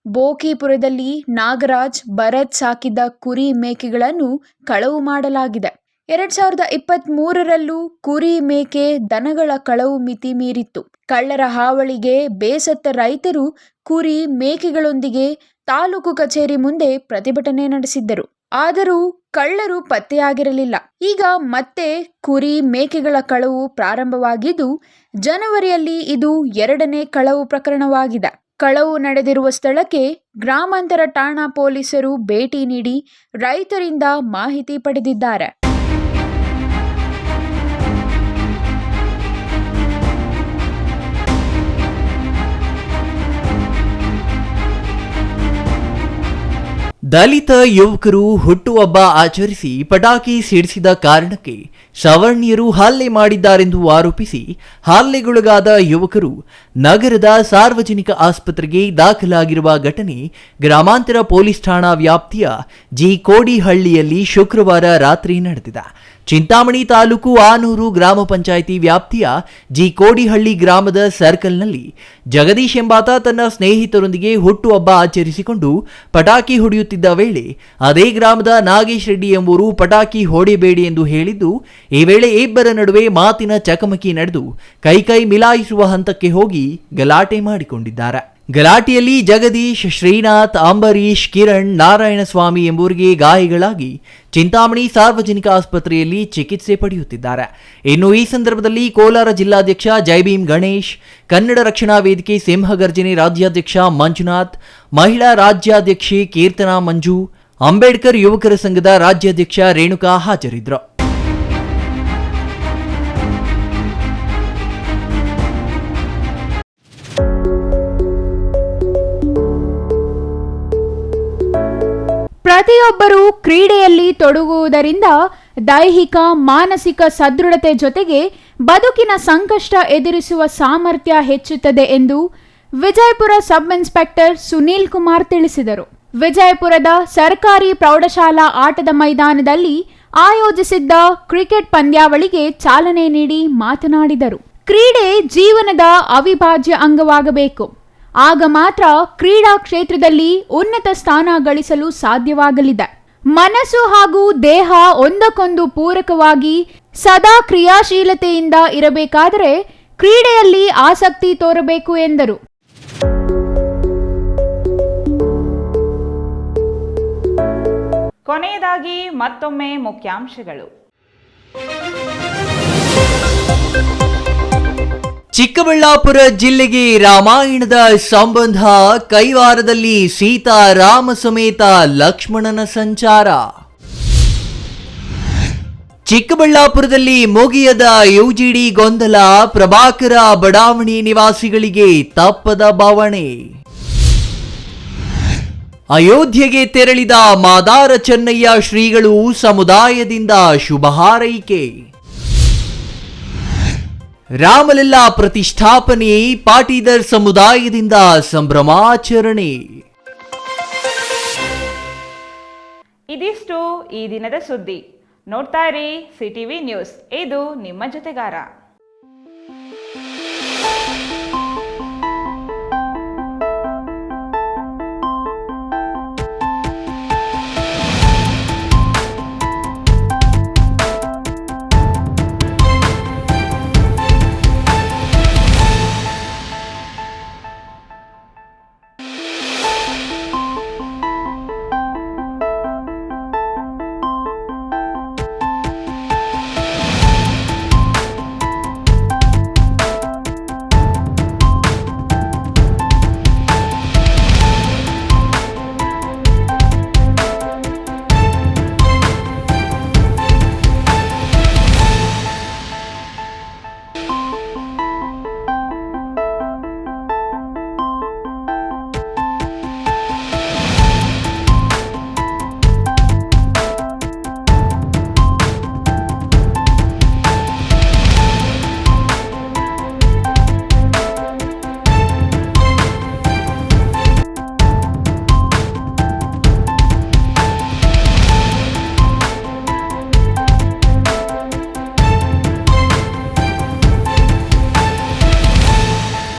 ಬೋಕಿಪುರದಲ್ಲಿ ನಾಗರಾಜ್, ಭರತ್ ಸಾಕಿದ್ದ ಕುರಿ ಮೇಕೆಗಳನ್ನು ಕಳವು ಮಾಡಲಾಗಿದೆ. 2023ರಲ್ಲೂ ಕುರಿ ಮೇಕೆ ದನಗಳ ಕಳವು ಮಿತಿ ಮೀರಿತ್ತು. ಕಳ್ಳರ ಹಾವಳಿಗೆ ಬೇಸತ್ತ ರೈತರು ಕುರಿ ಮೇಕೆಗಳೊಂದಿಗೆ ತಾಲೂಕು ಕಚೇರಿ ಮುಂದೆ ಪ್ರತಿಭಟನೆ ನಡೆಸಿದ್ದರು. ಆದರೂ ಕಳ್ಳರು ಪತ್ತೆಯಾಗಿರಲಿಲ್ಲ. ಈಗ ಮತ್ತೆ ಕುರಿ ಮೇಕೆಗಳ ಕಳವು ಪ್ರಾರಂಭವಾಗಿದ್ದು ಜನವರಿಯಲ್ಲಿ ಇದು 2ನೇ ಕಳವು ಪ್ರಕರಣವಾಗಿದೆ. ಕಳವು ನಡೆದಿರುವ ಸ್ಥಳಕ್ಕೆ ಗ್ರಾಮಾಂತರ ಠಾಣಾ ಪೊಲೀಸರು ಭೇಟಿ ನೀಡಿ ರೈತರಿಂದ ಮಾಹಿತಿ ಪಡೆದಿದ್ದಾರೆ. ದಲಿತ ಯುವಕರು ಹುಟ್ಟುಹಬ್ಬ ಆಚರಿಸಿ ಪಟಾಕಿ ಸಿಡಿಸಿದ ಕಾರಣಕ್ಕೆ ಸವರ್ಣೀಯರು ಹಲ್ಲೆ ಮಾಡಿದ್ದಾರೆಂದು ಆರೋಪಿಸಿ ಹಲ್ಲೆಗೊಳಗಾದ ಯುವಕರು ನಗರದ ಸಾರ್ವಜನಿಕ ಆಸ್ಪತ್ರೆಗೆ ದಾಖಲಾಗಿರುವ ಘಟನೆ ಗ್ರಾಮಾಂತರ ಪೊಲೀಸ್ ಠಾಣಾ ವ್ಯಾಪ್ತಿಯ ಜಿ ಕೋಡಿಹಳ್ಳಿಯಲ್ಲಿ ಶುಕ್ರವಾರ ರಾತ್ರಿ ನಡೆದಿದೆ. ಚಿಂತಾಮಣಿ ತಾಲೂಕು ಆನೂರು ಗ್ರಾಮ ಪಂಚಾಯಿತಿ ವ್ಯಾಪ್ತಿಯ ಜಿ ಕೋಡಿಹಳ್ಳಿ ಗ್ರಾಮದ ಸರ್ಕಲ್ನಲ್ಲಿ ಜಗದೀಶ್ ಎಂಬಾತ ತನ್ನ ಸ್ನೇಹಿತರೊಂದಿಗೆ ಹುಟ್ಟುಹಬ್ಬ ಆಚರಿಸಿಕೊಂಡು ಪಟಾಕಿ ಹೊಡೆಯುತ್ತಿದ್ದ ವೇಳೆ ಅದೇ ಗ್ರಾಮದ ನಾಗೇಶ್ ರೆಡ್ಡಿ ಎಂಬುವರು ಪಟಾಕಿ ಹೊಡೆಯಬೇಡಿ ಎಂದು ಹೇಳಿದ್ದು, ಈ ವೇಳೆ ಇಬ್ಬರ ನಡುವೆ ಮಾತಿನ ಚಕಮಕಿ ನಡೆದು ಕೈ ಮಿಲಾಯಿಸುವ ಹಂತಕ್ಕೆ ಹೋಗಿ ಗಲಾಟೆ ಮಾಡಿಕೊಂಡಿದ್ದಾರೆ. ಗಲಾಟೆಯಲ್ಲಿ ಜಗದೀಶ್, ಶ್ರೀನಾಥ್, ಅಂಬರೀಶ್, ಕಿರಣ್, ನಾರಾಯಣಸ್ವಾಮಿ ಎಂಬುವರಿಗೆ ಗಾಯಗಳಾಗಿ ಚಿಂತಾಮಣಿ ಸಾರ್ವಜನಿಕ ಆಸ್ಪತ್ರೆಯಲ್ಲಿ ಚಿಕಿತ್ಸೆ ಪಡೆಯುತ್ತಿದ್ದಾರೆ. ಇನ್ನು ಈ ಸಂದರ್ಭದಲ್ಲಿ ಕೋಲಾರ ಜಿಲ್ಲಾಧ್ಯಕ್ಷ ಜೈಭೀಮ್ ಗಣೇಶ್, ಕನ್ನಡ ರಕ್ಷಣಾ ವೇದಿಕೆ ಸಿಂಹಗರ್ಜನೆ ರಾಜ್ಯಾಧ್ಯಕ್ಷ ಮಂಜುನಾಥ್, ಮಹಿಳಾ ರಾಜ್ಯಾಧ್ಯಕ್ಷೆ ಕೀರ್ತನಾ ಮಂಜು, ಅಂಬೇಡ್ಕರ್ ಯುವಕರ ಸಂಘದ ರಾಜ್ಯಾಧ್ಯಕ್ಷ ರೇಣುಕಾ ಹಾಜರಿದ್ದರು. ಪ್ರತಿಯೊಬ್ಬರೂ ಕ್ರೀಡೆಯಲ್ಲಿ ತೊಡಗುವುದರಿಂದ ದೈಹಿಕ ಮಾನಸಿಕ ಸದೃಢತೆ ಜೊತೆಗೆ ಬದುಕಿನ ಸಂಕಷ್ಟ ಎದುರಿಸುವ ಸಾಮರ್ಥ್ಯ ಹೆಚ್ಚುತ್ತದೆ ಎಂದು ವಿಜಯಪುರ ಸಬ್ ಇನ್ಸ್ಪೆಕ್ಟರ್ ಸುನೀಲ್ ಕುಮಾರ್ ತಿಳಿಸಿದರು. ವಿಜಯಪುರದ ಸರ್ಕಾರಿ ಪ್ರೌಢಶಾಲಾ ಆಟದ ಮೈದಾನದಲ್ಲಿ ಆಯೋಜಿಸಿದ್ದ ಕ್ರಿಕೆಟ್ ಪಂದ್ಯಾವಳಿಗೆ ಚಾಲನೆ ನೀಡಿ ಮಾತನಾಡಿದರು. ಕ್ರೀಡೆ ಜೀವನದ ಅವಿಭಾಜ್ಯ ಅಂಗವಾಗಬೇಕು. ಆಗ ಮಾತ್ರ ಕ್ರೀಡಾ ಕ್ಷೇತ್ರದಲ್ಲಿ ಉನ್ನತ ಸ್ಥಾನ ಗಳಿಸಲು ಸಾಧ್ಯವಾಗಲಿದೆ. ಮನಸ್ಸು ಹಾಗೂ ದೇಹ ಒಂದಕ್ಕೊಂದು ಪೂರಕವಾಗಿ ಸದಾ ಕ್ರಿಯಾಶೀಲತೆಯಿಂದ ಇರಬೇಕಾದರೆ ಕ್ರೀಡೆಯಲ್ಲಿ ಆಸಕ್ತಿ ತೋರಬೇಕು ಎಂದರು. ಕೊನೆಯದಾಗಿ ಮತ್ತೊಮ್ಮೆ ಮುಖ್ಯಾಂಶಗಳು. ಚಿಕ್ಕಬಳ್ಳಾಪುರ ಜಿಲ್ಲೆಗೆ ರಾಮಾಯಣದ ಸಂಬಂಧ, ಕೈವಾರದಲ್ಲಿ ಸೀತಾ ರಾಮ ಸಮೇತ ಲಕ್ಷ್ಮಣನ ಸಂಚಾರ. ಚಿಕ್ಕಬಳ್ಳಾಪುರದಲ್ಲಿ ಮುಗಿಯದ ಯುಜಿಡಿ ಗೊಂದಲ, ಪ್ರಭಾಕರ ಬಡಾವಣೆ ನಿವಾಸಿಗಳಿಗೆ ತಪ್ಪದ ಬವಣೆ. ಅಯೋಧ್ಯೆಗೆ ತೆರಳಿದ ಮಾದಾರ ಚೆನ್ನಯ್ಯ ಶ್ರೀಗಳು, ಸಮುದಾಯದಿಂದ ಶುಭ ಹಾರೈಕೆ. ರಾಮಲಲ್ಲಾ ಪ್ರತಿಷ್ಠಾಪನೆ, ಪಾಟೀದರ್ ಸಮುದಾಯದಿಂದ ಸಂಭ್ರಮಾಚರಣೆ. ಇದಿಷ್ಟು ಈ ದಿನದ ಸುದ್ದಿ. ನೋಡ್ತಾ ಇರಿ ಸಿಟಿವಿ ನ್ಯೂಸ್, ಇದು ನಿಮ್ಮ ಜೊತೆಗಾರ.